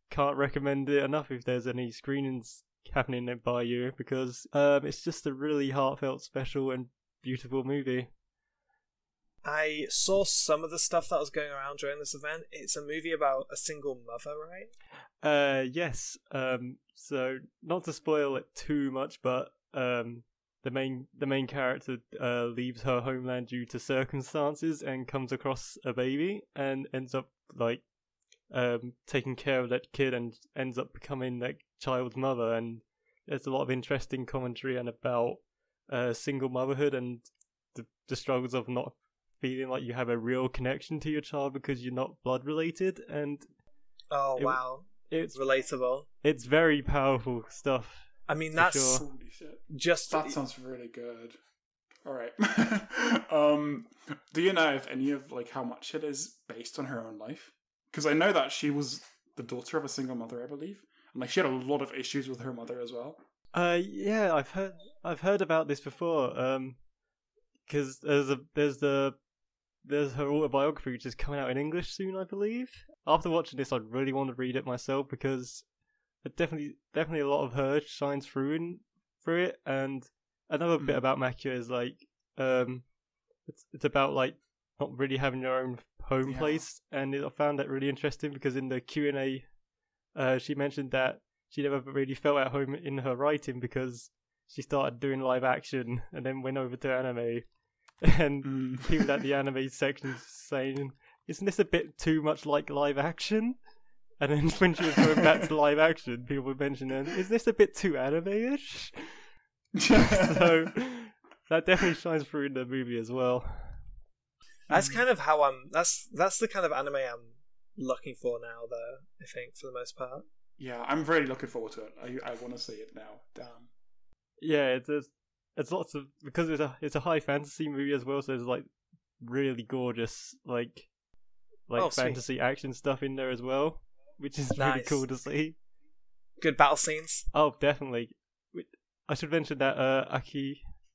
can't recommend it enough if there's any screenings happening by you, because it's just a really heartfelt, special and beautiful movie. I saw some of the stuff that was going around during this event. It's a movie about a single mother, right? Yes. So not to spoil it too much, but the main character leaves her homeland due to circumstances and comes across a baby and ends up taking care of that kid and ends up becoming that child's mother. And there's a lot of interesting commentary and about single motherhood and the struggles of not feeling like you have a real connection to your child because you're not blood related. And wow, it's relatable. It's very powerful stuff. I mean, that's sure. Holy shit. Just that sounds really good. All right. Do you know if any of how much it is based on her own life? Because I know that she was the daughter of a single mother, I believe, and she had a lot of issues with her mother as well. Yeah, I've heard about this before. Because there's her autobiography which is coming out in English soon, I believe. After watching this, I really want to read it myself because it definitely a lot of her shines through it. And another bit about Maquia is it's about not really having your own home place, and I found that really interesting because in the Q&A, she mentioned that she never really felt at home in her writing because she started doing live action and then went over to anime. And people at the anime section saying, "Isn't this a bit too much like live action?" And then when she was going back to live action, people were mentioning, "Is this a bit too anime-ish?" So that definitely shines through in the movie as well. That's kind of how that's the kind of anime I'm looking for now, though. I think for the most part. Yeah, I'm really looking forward to it. I want to see it now. Damn. Yeah, it's lots of, because it's a high fantasy movie as well, so there's really gorgeous fantasy action stuff in there as well, which is really cool to see. Good battle scenes. Oh, definitely. I should mention that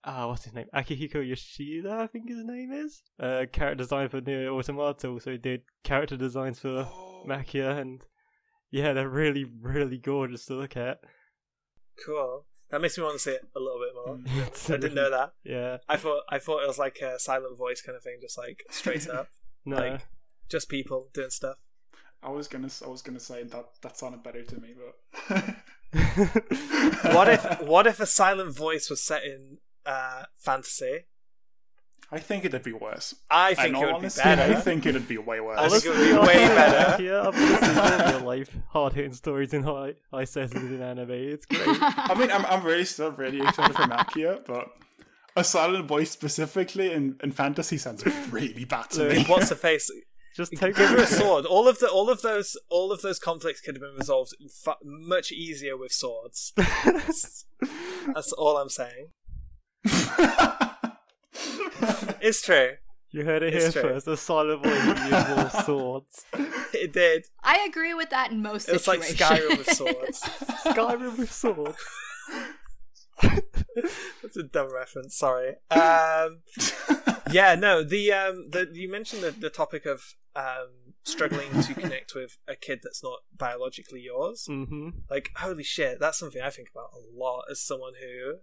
what's his name? Akihiko Yoshida, I think his name is. Character design for Nier Automata, also did character designs for Maquia, and yeah, they're really, really gorgeous to look at. Cool. That makes me want to see it a little bit more. I didn't know that. Yeah. I thought it was like a silent voice kind of thing, just straight up. No. Just people doing stuff. I was gonna say that sounded better to me, but what if a silent voice was set in fantasy? I think it'd be worse. I think it would be better. I think it'd be way worse. I think it would be way better. Yeah, I've listened to real life hard-hitting stories in high settings in anime. It's great. I mean, I'm still really excited for Maquia, but a silent voice specifically in fantasy sounds really bad to me. What's the face? Just give her a sword. All of those conflicts could have been resolved much easier with swords. That's all I'm saying. It's true. You heard it here first. A silent voice uses more swords. It did. I agree with that in most situations. It's like Skyrim with swords. Skyrim with swords. That's a dumb reference. Sorry. Yeah. No. The you mentioned the topic of struggling to connect with a kid that's not biologically yours. Mm-hmm. Holy shit, that's something I think about a lot as someone who,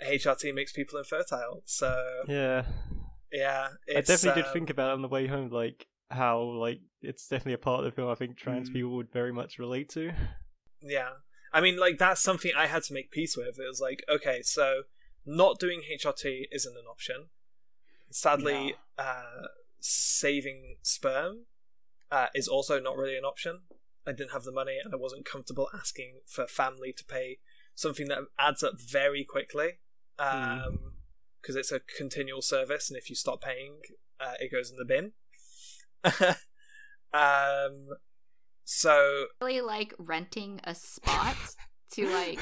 HRT makes people infertile, so yeah, I definitely did think about it on the way home, how it's definitely a part of the film I think trans people would very much relate to. Yeah, I mean, that's something I had to make peace with. It was okay, so not doing HRT isn't an option. Sadly, saving sperm is also not really an option. I didn't have the money, and I wasn't comfortable asking for family to pay something that adds up very quickly, because it's a continual service, and if you stop paying, it goes in the bin. So really like renting a spot to like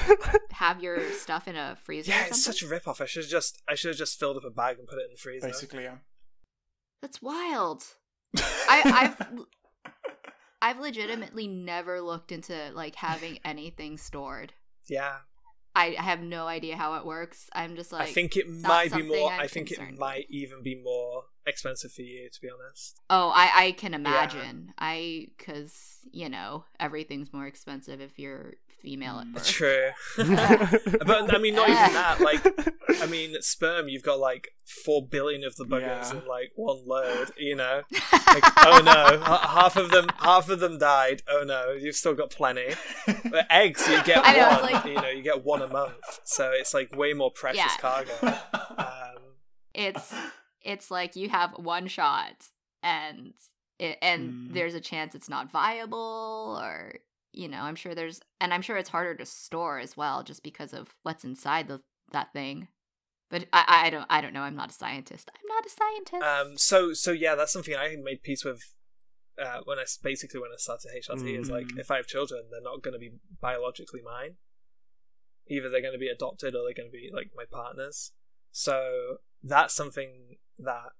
have your stuff in a freezer? Yeah, or it's such a rip-off. I should have just filled up a bag and put it in the freezer. Basically, yeah. That's wild. I've legitimately never looked into like having anything stored. Yeah. I have no idea how it works. I'm just like, I think it not might be something more. I'm I think it concerned might even be more expensive for you, to be honest. Oh, I can imagine. Because, you know, everything's more expensive if you're female at birth. True. But, I mean, not even that. Like, I mean, sperm, you've got, like, 4 billion of the buggers in, like, one load, you know? Like, oh no, half of them died. Oh no, you've still got plenty. But eggs, you get one, like, you know, you get one a month. So it's, like, way more precious cargo. It's like you have one shot and there's a chance it's not viable, or, you know, I'm sure it's harder to store as well just because of what's inside that thing. But I don't know. I'm not a scientist. So yeah, that's something I made peace with when I started HRT. Is like, if I have children, they're not going to be biologically mine. Either they're going to be adopted or they're going to be like my partners. So that's something that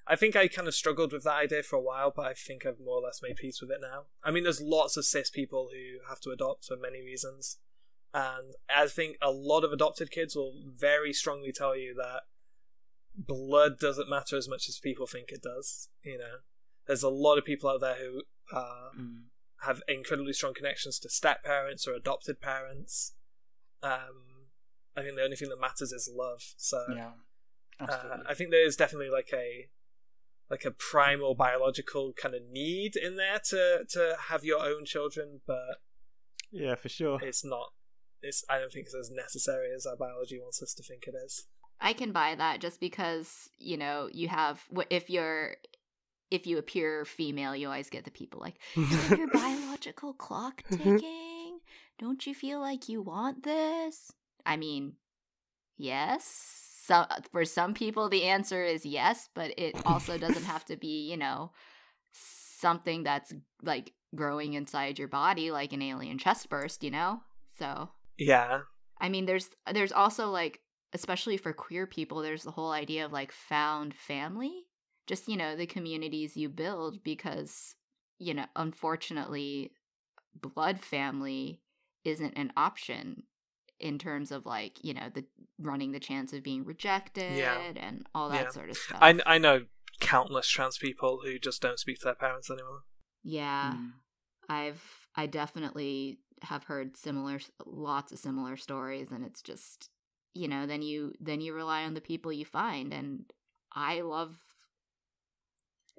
I think I kind of struggled with that idea for a while, but I think I've more or less made peace with it now. I mean, there's lots of cis people who have to adopt for many reasons. And I think a lot of adopted kids will very strongly tell you that blood doesn't matter as much as people think it does. You know, there's a lot of people out there who have incredibly strong connections to step parents or adopted parents. I think the only thing that matters is love. So yeah, absolutely. I think there is definitely like a primal biological kind of need in there to have your own children, but yeah, for sure, it's not. I don't think it's as necessary as our biology wants us to think it is. I can buy that just because, you know, you have, if you appear female, you always get the people like, is your biological clock ticking? Don't you feel like you want this? I mean, yes. So for some people, the answer is yes, but it also doesn't have to be, you know, something that's like growing inside your body like an alien chest burst, you know? So yeah. I mean, there's also like, especially for queer people, there's the whole idea of like found family. Just, you know, the communities you build because, you know, unfortunately, blood family isn't an option in terms of like, you know, the running the chance of being rejected and all that sort of stuff. I know countless trans people who just don't speak to their parents anymore. Yeah. I definitely have heard lots of similar stories, and it's just, you know, then you rely on the people you find, and I love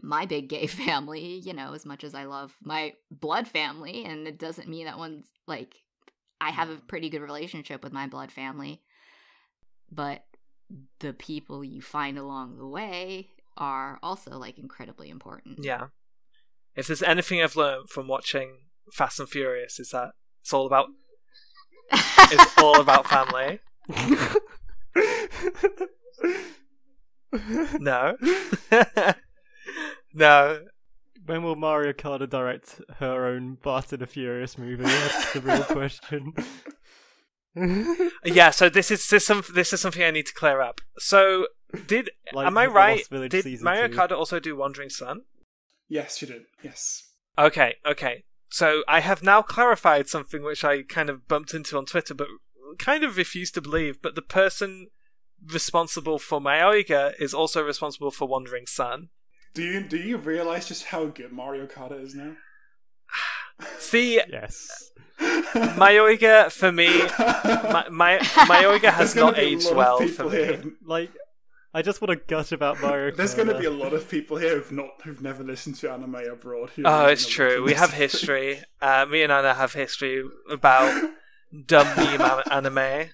my big gay family, you know, as much as I love my blood family, and it doesn't mean that one's like, I have a pretty good relationship with my blood family, but the people you find along the way are also like incredibly important. Yeah. If there's anything I've learned from watching Fast and Furious, is that it's all about family. No. No. When will Mario Kart direct her own Fast and the Furious movie? That's the real question. Yeah, so this is something I need to clear up. So am I right? Did Mario Kart also do Wandering Sun? Yes, she did. Yes. Okay. So I have now clarified something which I kind of bumped into on Twitter, but kind of refused to believe. But the person responsible for Maquia is also responsible for Wandering Sun. Do you realize just how good Mario Kart is now? See, yes. Maquia for me, Maquia has not aged well for me. Like, I just want to gush about Mario Kart. There's going to be a lot of people here who've never listened to anime abroad. It's true. We have history. Me and Anna have history about dumb meme anime.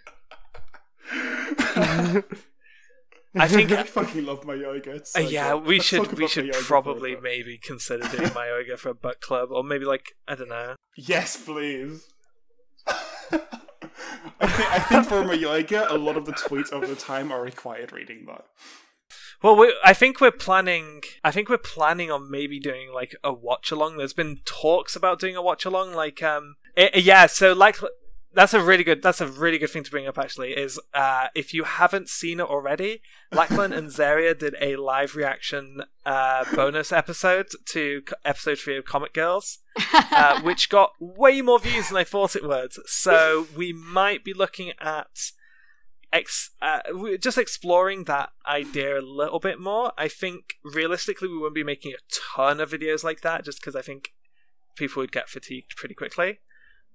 I think I fucking love Maquia. We should probably maybe consider doing Maquia for a book club, or maybe like, I don't know. Yes, please. I think for Maquia, a lot of the tweets over the time are required reading though. Well, I think we're planning on maybe doing like a watch along. There's been talks about doing a watch along, like so That's a really good thing to bring up. Actually, is if you haven't seen it already, Lachlan and Zaria did a live reaction bonus episode to episode 3 of Comic Girls, which got way more views than I thought it would. So we might be looking at just exploring that idea a little bit more. I think realistically we won't be making a ton of videos like that, just because I think people would get fatigued pretty quickly.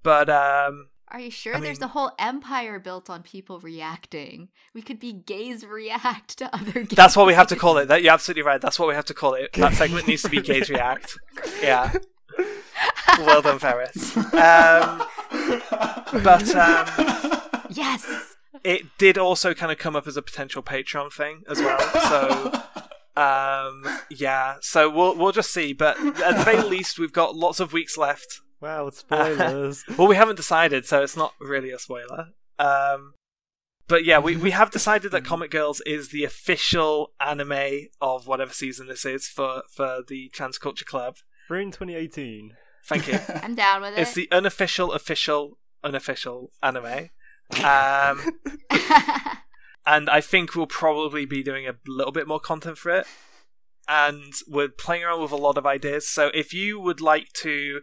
But are you sure? There's a whole empire built on people reacting. We could be gays react to other gays. That's what we have to call it. You're absolutely right. That's what we have to call it. That segment needs to be gays react. Yeah. Well done, Ferris. Yes. It did also kind of come up as a potential Patreon thing as well. So, yeah. So we'll just see. But at the very least, we've got lots of weeks left. Wow, spoilers. Well, we haven't decided, so it's not really a spoiler. But yeah, we have decided that Comic Girls is the official anime of whatever season this is for the Transculture Club. We're in 2018. Thank you. I'm down with it. It's the unofficial anime. And I think we'll probably be doing a little bit more content for it. And we're playing around with a lot of ideas. So if you would like to...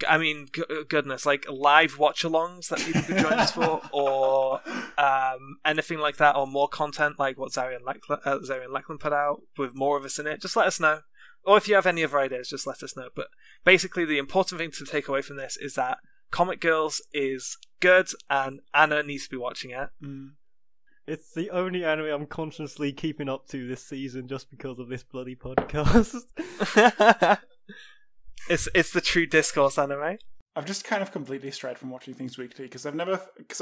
I mean, goodness, like live watch-alongs that people could join us for, or anything like that, or more content like what Zaria and Lachlan put out with more of us in it, just let us know. Or if you have any other ideas, just let us know. But basically, the important thing to take away from this is that Comic Girls is good, and Anna needs to be watching it. It's the only anime I'm consciously keeping up to this season just because of this bloody podcast. It's the true discourse anime. I've just kind of completely strayed from watching things weekly because I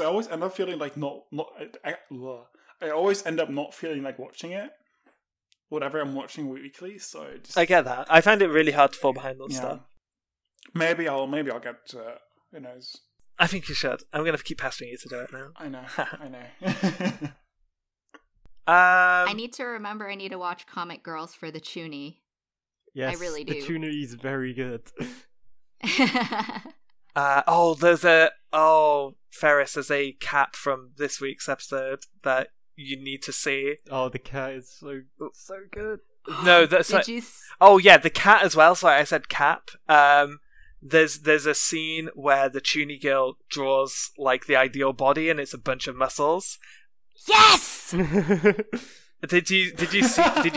always end up feeling like I always end up not feeling like watching it, whatever I'm watching weekly. So I get that. I find it really hard to fall behind on stuff. Maybe I'll get to it. Who knows? I think you should. I'm going to keep pestering you to do it now. I know. I need to remember I need to watch Comic Girls for the Chuny. Yes, I really do. The tuna is very good. Ferris, there's a cat from this week's episode that you need to see. Oh, the cat is so good. No, that's the cat as well. Sorry, I said cat. There's a scene where the Chuny girl draws like the ideal body, and it's a bunch of muscles. Yes. Did you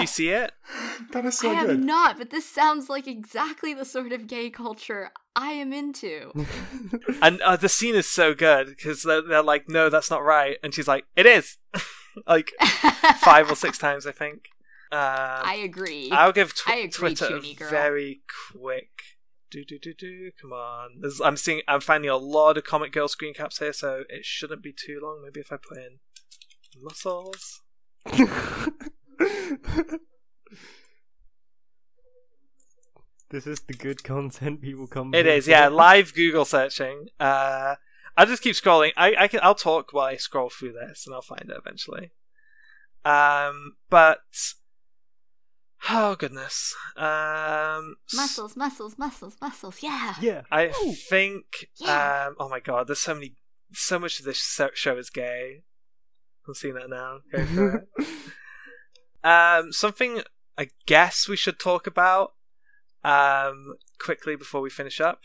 see it? That is so good. I have not, but this sounds like exactly the sort of gay culture I am into. And the scene is so good because they're like, no, that's not right, and she's like, it is, like 5 or 6 times, I think. I agree. I'll give I agree, Twitter Chuny girl. a very quick. Come on. I'm finding a lot of Comic Girl screen caps here, so it shouldn't be too long. Maybe if I put in muscles. This is the good content people come. It is, yeah. Live Google searching. I'll just keep scrolling. I'll talk while I scroll through this, and I'll find it eventually. But oh goodness. Muscles. Yeah. I think. Yeah. Oh my god. There's so much of this show is gay. I'm seeing that now. Go for it. Something I guess we should talk about quickly before we finish up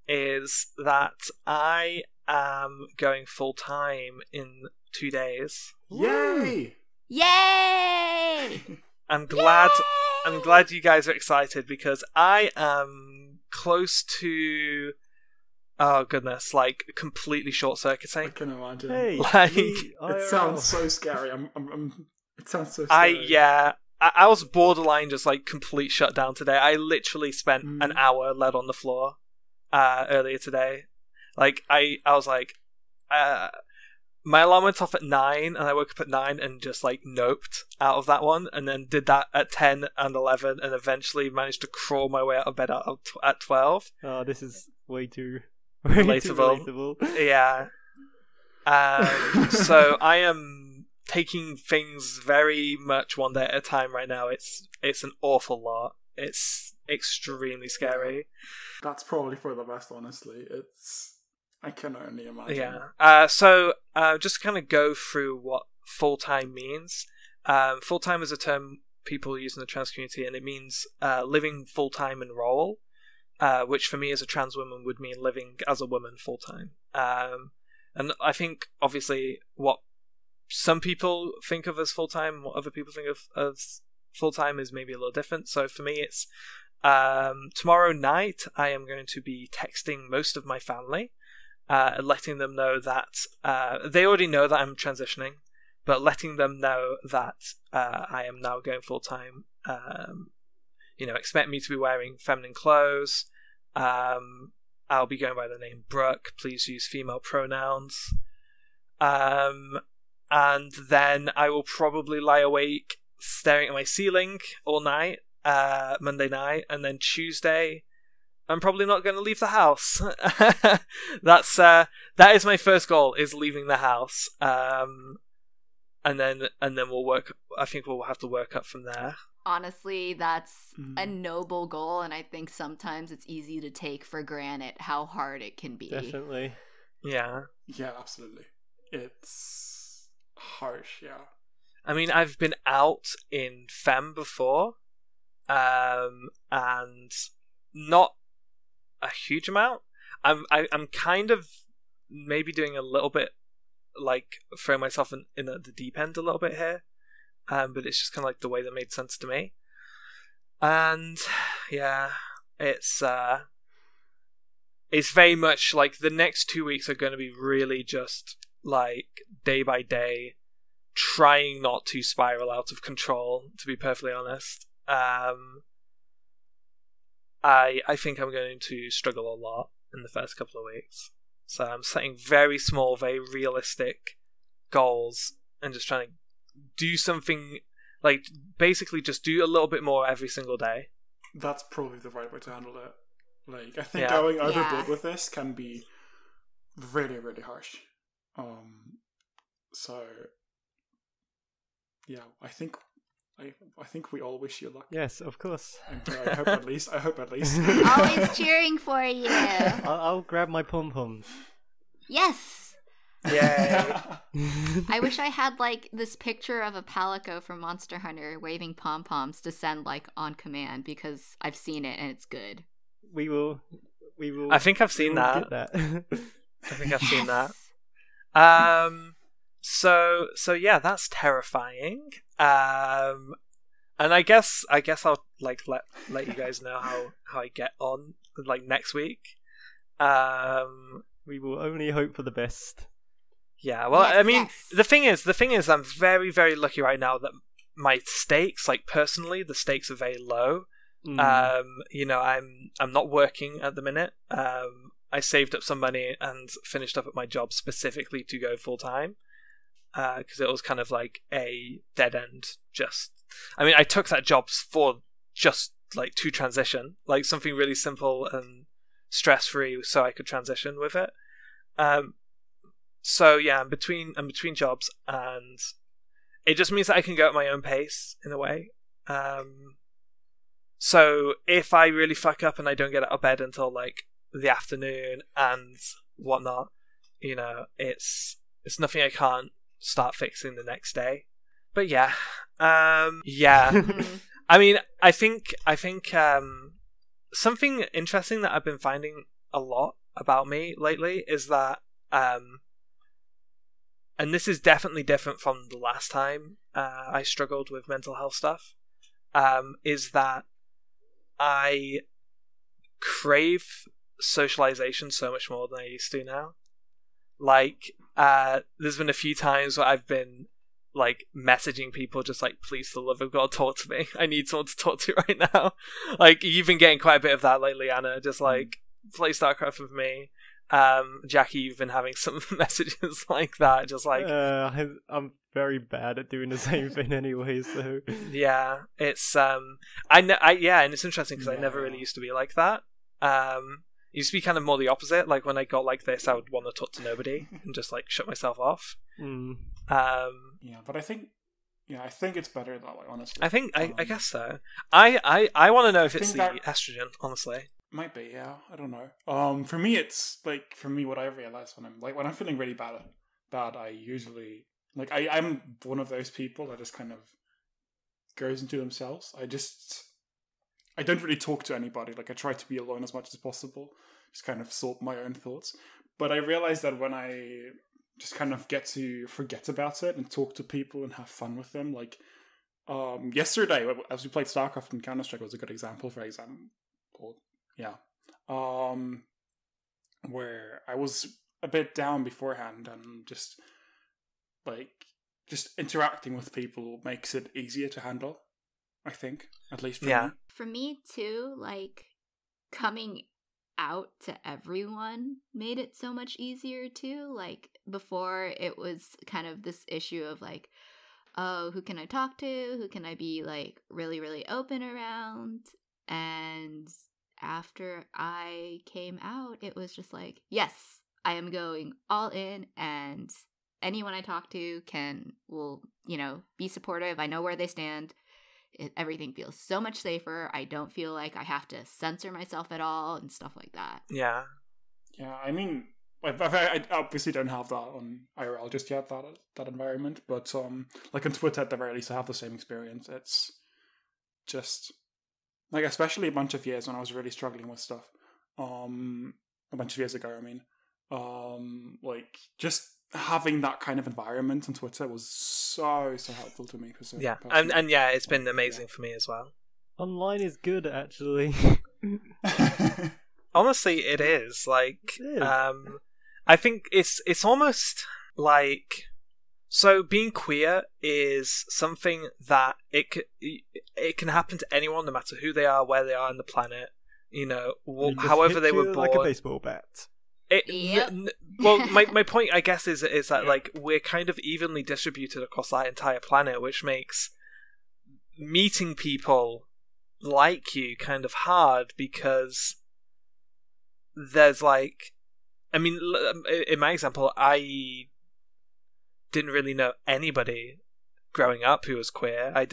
is that I am going full time in 2 days. Yay! I'm glad you guys are excited because I am close to goodness, like completely short circuiting. I can imagine. Hey, it sounds so scary. It sounds so scary. I was borderline just like complete shutdown today. I literally spent an hour led on the floor earlier today. Like I was like my alarm went off at 9 and I woke up at 9 and just like noped out of that one, and then did that at 10 and 11 and eventually managed to crawl my way out of bed at 12. Oh, this is way too relatable. Yeah. So I am taking things very much one day at a time right now. It's an awful lot. It's extremely scary. That's probably for the best, honestly. I can only imagine. Yeah. So just to kind of go through what full-time means. Full-time is a term people use in the trans community, and it means living full-time in role, which for me as a trans woman would mean living as a woman full-time. And I think, obviously, what some people think of as full-time, what other people think of as full-time is maybe a little different. So for me, it's tomorrow night I am going to be texting most of my family, letting them know that they already know that I'm transitioning, but letting them know that I am now going full-time. Expect me to be wearing feminine clothes. I'll be going by the name Brooke. Please use female pronouns. And then I will probably lie awake staring at my ceiling all night, Monday night, and then Tuesday I'm probably not going to leave the house. That is my first goal, is leaving the house. And then we'll work. I think we'll have to work up from there. Honestly, that's a noble goal, and I think sometimes it's easy to take for granted how hard it can be. Definitely. Yeah. Yeah, absolutely. It's harsh, yeah. I mean, I've been out in femme before, and not a huge amount. I'm kind of maybe doing a little bit, like throwing myself in at the deep end a little bit here, but it's just kind of like the way that made sense to me. And yeah, it's very much like the next 2 weeks are going to be really just like day by day, trying not to spiral out of control, to be perfectly honest. I think I'm going to struggle a lot in the first couple of weeks. So I'm setting very small, very realistic goals and just trying to do something, like basically just do a little bit more every single day. That's probably the right way to handle it. Like, I think going overboard with this can be really, really harsh. So yeah, I think we all wish you luck. Yes, of course. And I hope at least. Always cheering for you. I'll grab my pom-poms. Yes. Yay. I wish I had like this picture of a Palico from Monster Hunter waving pom-poms to send like on command, because I've seen it and it's good. We will. I think I've seen that. I think I've seen that. So yeah, that's terrifying. And I guess I'll like let you guys know how I get on like next week. We will only hope for the best. Yeah, well, yes, I mean, the thing is, I'm very, very lucky right now that my stakes, like personally, the stakes are very low. I'm not working at the minute. I saved up some money and finished up at my job specifically to go full time, because it was kind of like a dead end. I took that job for just like to transition, like something really simple and stress free, so I could transition with it. So yeah, I'm between jobs, and it just means that I can go at my own pace in a way. So if I really fuck up and I don't get out of bed until like the afternoon and whatnot, it's nothing I can't start fixing the next day. But yeah, yeah. I mean, I think something interesting that I've been finding a lot about me lately is that, and this is definitely different from the last time I struggled with mental health stuff, is that I crave socialization so much more than I used to now. Like, there's been a few times where I've been like messaging people just like, please, for the love of God, talk to me. I need someone to talk to right now. Like, you've been getting quite a bit of that lately, Anna. Just like, play StarCraft with me. Jackie, you've been having some messages like that, just like I'm very bad at doing the same thing anyway, so yeah, it's and it's interesting because I never really used to be like that. It used to be kind of more the opposite. Like when I got like this, I would want to talk to nobody and just like shut myself off. But I think it's better that way, honestly. I guess so. I want to know if it's the estrogen, honestly. Might be, yeah. I don't know. For me, it's like what I realize when I'm feeling really bad, I usually I'm one of those people that just kind of goes into themselves. I don't really talk to anybody. Like I try to be alone as much as possible, just kind of sort my own thoughts. But I realize that when I just kind of get to forget about it and talk to people and have fun with them, like yesterday as we played StarCraft and Counter-Strike was a good example. Yeah. Where I was a bit down beforehand and just interacting with people makes it easier to handle, I think, at least for me. For me too, like coming out to everyone made it so much easier too. Like before it was kind of this issue of like, oh, who can I talk to? Who can I be like really, really open around? And after I came out, it was just like, yes, I am going all in, and anyone I talk to will be supportive. I know where they stand. Everything feels so much safer. I don't feel like I have to censor myself at all and stuff like that. Yeah. I mean, I obviously don't have that on IRL just yet, that environment, but like on Twitter at the very least I have the same experience. It's just like, especially a bunch of years when I was really struggling with stuff, a bunch of years ago, I mean, like just having that kind of environment on Twitter was so helpful to me. Yeah, and yeah, it's been amazing for me as well. Online is good, actually. Honestly, it is. Like, I think it's almost like, so being queer is something that it can happen to anyone, no matter who they are, where they are on the planet, however they were born. Like a baseball bat. Well, my point, I guess, is that like we're kind of evenly distributed across that entire planet, which makes meeting people like you kind of hard, because there's like, I mean, in my example, I didn't really know anybody growing up who was queer. I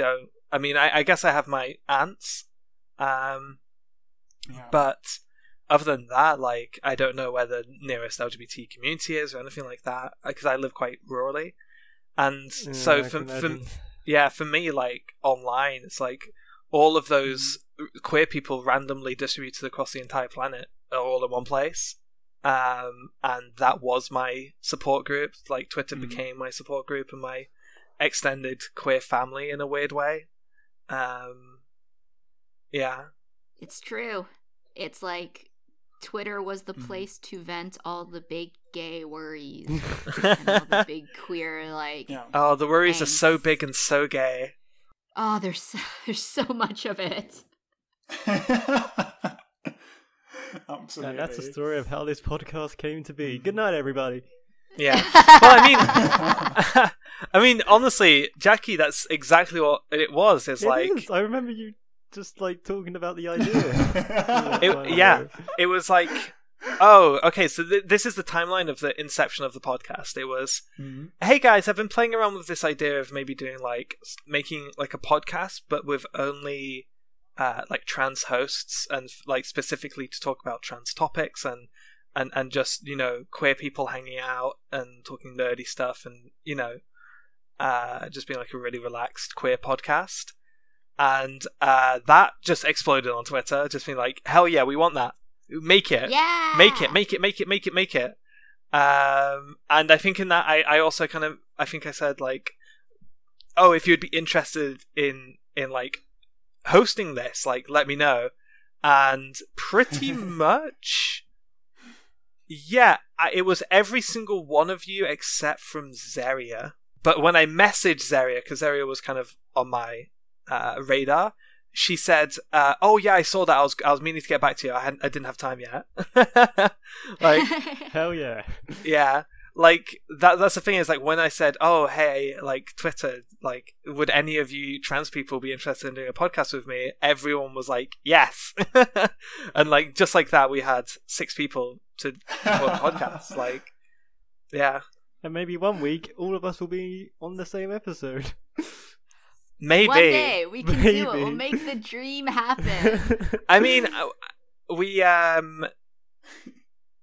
guess I have my aunts, but other than that, like, I don't know where the nearest LGBT community is or anything like that, because I live quite rurally. And so for me, like, online, it's like all of those queer people randomly distributed across the entire planet are all in one place. And that was my support group. Like, Twitter became my support group and my extended queer family in a weird way. Yeah. It's true. It's like Twitter was the place to vent all the big gay worries and all the big queer, like... Yeah. Oh, the worries are so big and so gay. Oh, there's so much of it. Absolutely. And that's the story of how this podcast came to be. Good night, everybody. Yeah. Well, I mean, honestly, Jackie, that's exactly what it was. It is. I remember you just like talking about the idea. It was like, oh, okay, so this is the timeline of the inception of the podcast. It was, hey guys, I've been playing around with this idea of maybe doing making like a podcast, but with only like trans hosts, and like specifically to talk about trans topics and just, queer people hanging out and talking nerdy stuff, and just being like a really relaxed queer podcast. And that just exploded on Twitter, just being like, hell yeah, we want that. Make it. Yeah. Make it. And I think in that, I also I think I said like, oh, if you'd be interested in like hosting this, like, let me know. And pretty much, yeah, it was every single one of you except from Zeria. But when I messaged Zeria, because Zeria was kind of on my radar, she said, oh yeah, I saw that, I was meaning to get back to you, I didn't have time yet. Like, hell yeah. Yeah, like that's the thing, is like when I said, oh hey, like Twitter, like would any of you trans people be interested in doing a podcast with me, everyone was like yes. And like just like that, we had 6 people to record a podcast. Like, yeah. And maybe one week all of us will be on the same episode. Maybe. One day we can do it. We'll make the dream happen. I mean, we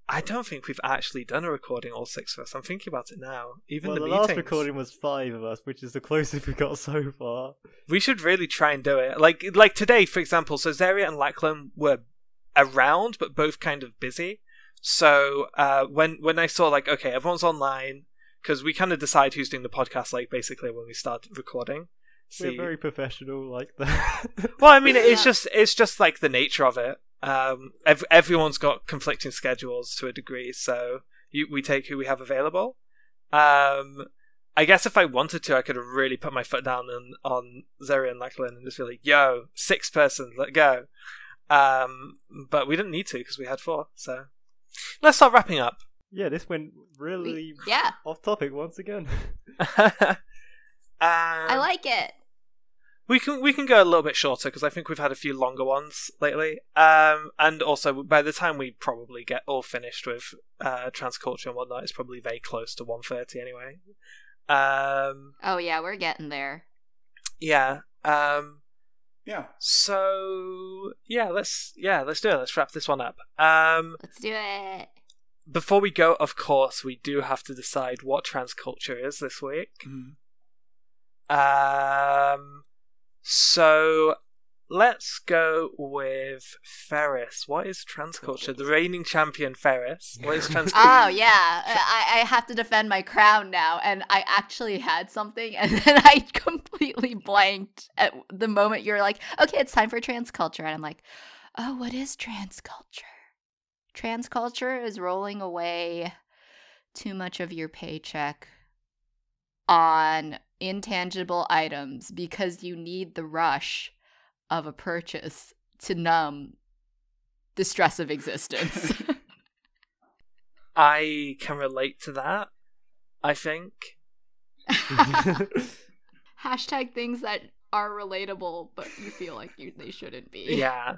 I don't think we've actually done a recording, all six of us. I'm thinking about it now. Even Well, the the meetings. last recording was 5 of us, which is the closest we got so far. We should really try and do it. Like today, for example. So Zaria and Lachlan were around, but both kind of busy. So when I saw like, okay, everyone's online, because we kind of decide who's doing the podcast, like basically when we start recording. We're very professional like that. Well, I mean, it's just like the nature of it. Everyone's got conflicting schedules to a degree, so we take who we have available. I guess if I wanted to, I could have really put my foot down on Zaria and Lachlan and just be like, yo, 6 person, let go. But we didn't need to because we had 4, so let's start wrapping up. Yeah, this went really off topic once again. I like it. We can go a little bit shorter because I think we've had a few longer ones lately. And also by the time we probably get all finished with transculture and whatnot, it's probably very close to 1:30 anyway. Oh yeah, we're getting there. Yeah. Yeah. So let's do it. Let's wrap this one up. Let's do it. Before we go, of course, we do have to decide what transculture is this week. So let's go with Ferris. What is transculture? The reigning champion, Ferris. What is transculture? Oh yeah, I have to defend my crown now, and I actually had something, and then I completely blanked at the moment you're like, okay, it's time for transculture, and I'm like, oh, what is transculture? Transculture is rolling away too much of your paycheck on intangible items because you need the rush of a purchase to numb the stress of existence. I can relate to that, I think. Hashtag things that are relatable, but you feel like they shouldn't be. Yeah.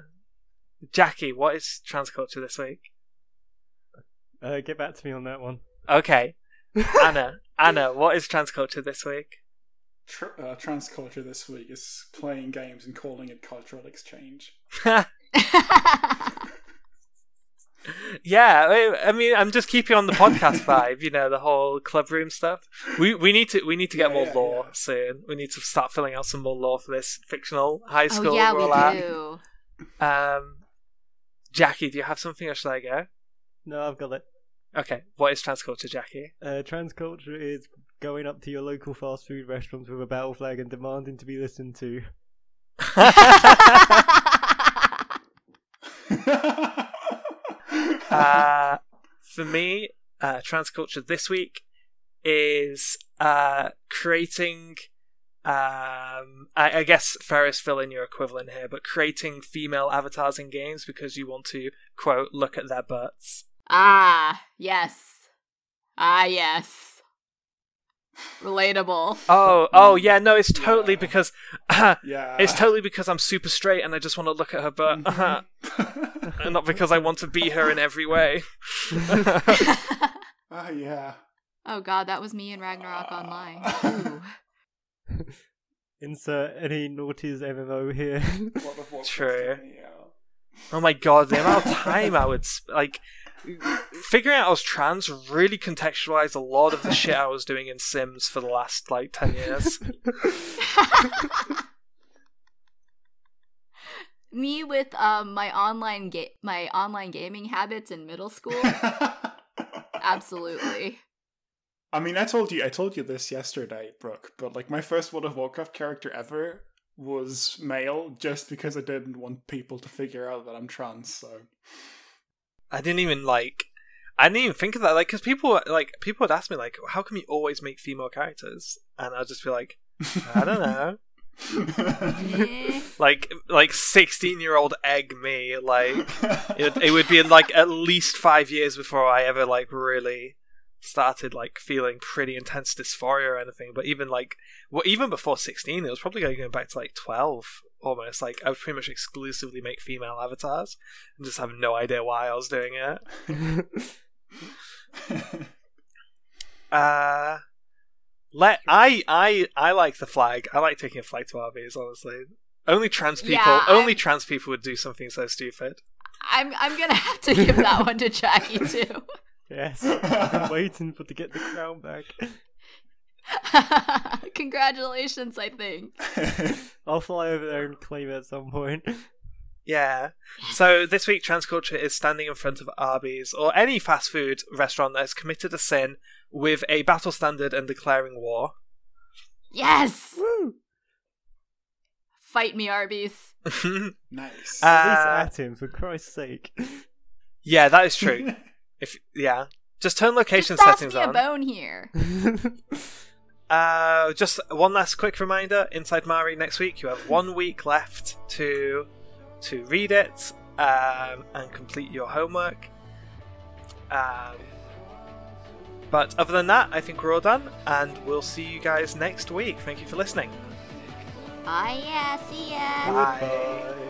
Jackie, what is transculture this week? Get back to me on that one. Okay. Anna, what is transculture this week? Transculture this week is playing games and calling it cultural exchange. Yeah, I mean, I'm just keeping on the podcast vibe, the whole club room stuff. We need to get more lore soon. We need to start filling out some more lore for this fictional high school. Oh yeah, we're we all at. do. Jackie, do you have something or should I go? No, I've got it. Okay, what is transculture, Jackie? Transculture is going up to your local fast food restaurants with a battle flag and demanding to be listened to. For me, transculture this week is creating. I guess Ferris, fill in your equivalent here, but creating female avatars in games because you want to quote look at their butts. Ah, yes. Yes. Relatable. Oh, yeah. No, it's totally because Yeah. it's totally because I'm super straight and I just want to look at her butt, and not because I want to beat her in every way. Yeah. Oh god, that was me in Ragnarok Online. Ooh. Insert any naughties MMO here. True. Oh my god, the amount of time I would figuring out I was trans really contextualized a lot of the shit I was doing in Sims for the last 10 years. Me with my online gaming habits in middle school. Absolutely. I mean, I told you this yesterday, Brooke, but my first World of Warcraft character ever was male just because I didn't want people to figure out that I'm trans, so I didn't even think of that, because people would ask me, how come you always make female characters? And I'd just be like, I don't know. 16-year-old egg me, it would be at least 5 years before I ever really started feeling pretty intense dysphoria or anything. But even before 16, it was probably going back to 12 almost. I would pretty much exclusively make female avatars and just have no idea why I was doing it. I like the flag. I like taking a flag to RVs, honestly. Only trans people would do something so stupid. I'm gonna have to give that one to Jackie too. Yes, I've been waiting to get the crown back. Congratulations, I think. I'll fly over there and claim it at some point. Yeah. So this week, Transculture is standing in front of Arby's or any fast food restaurant that has committed a sin with a battle standard and declaring war. Yes! Woo! Fight me, Arby's. Nice. At least at him, for Christ's sake. Yeah, that is true. Just turn location Just pass settings me a on. bone here. Just one last quick reminder: Inside Mari next week. You have 1 week left to read it and complete your homework. But other than that, I think we're all done, and we'll see you guys next week. Thank you for listening. Yeah, see ya. Bye. Goodbye.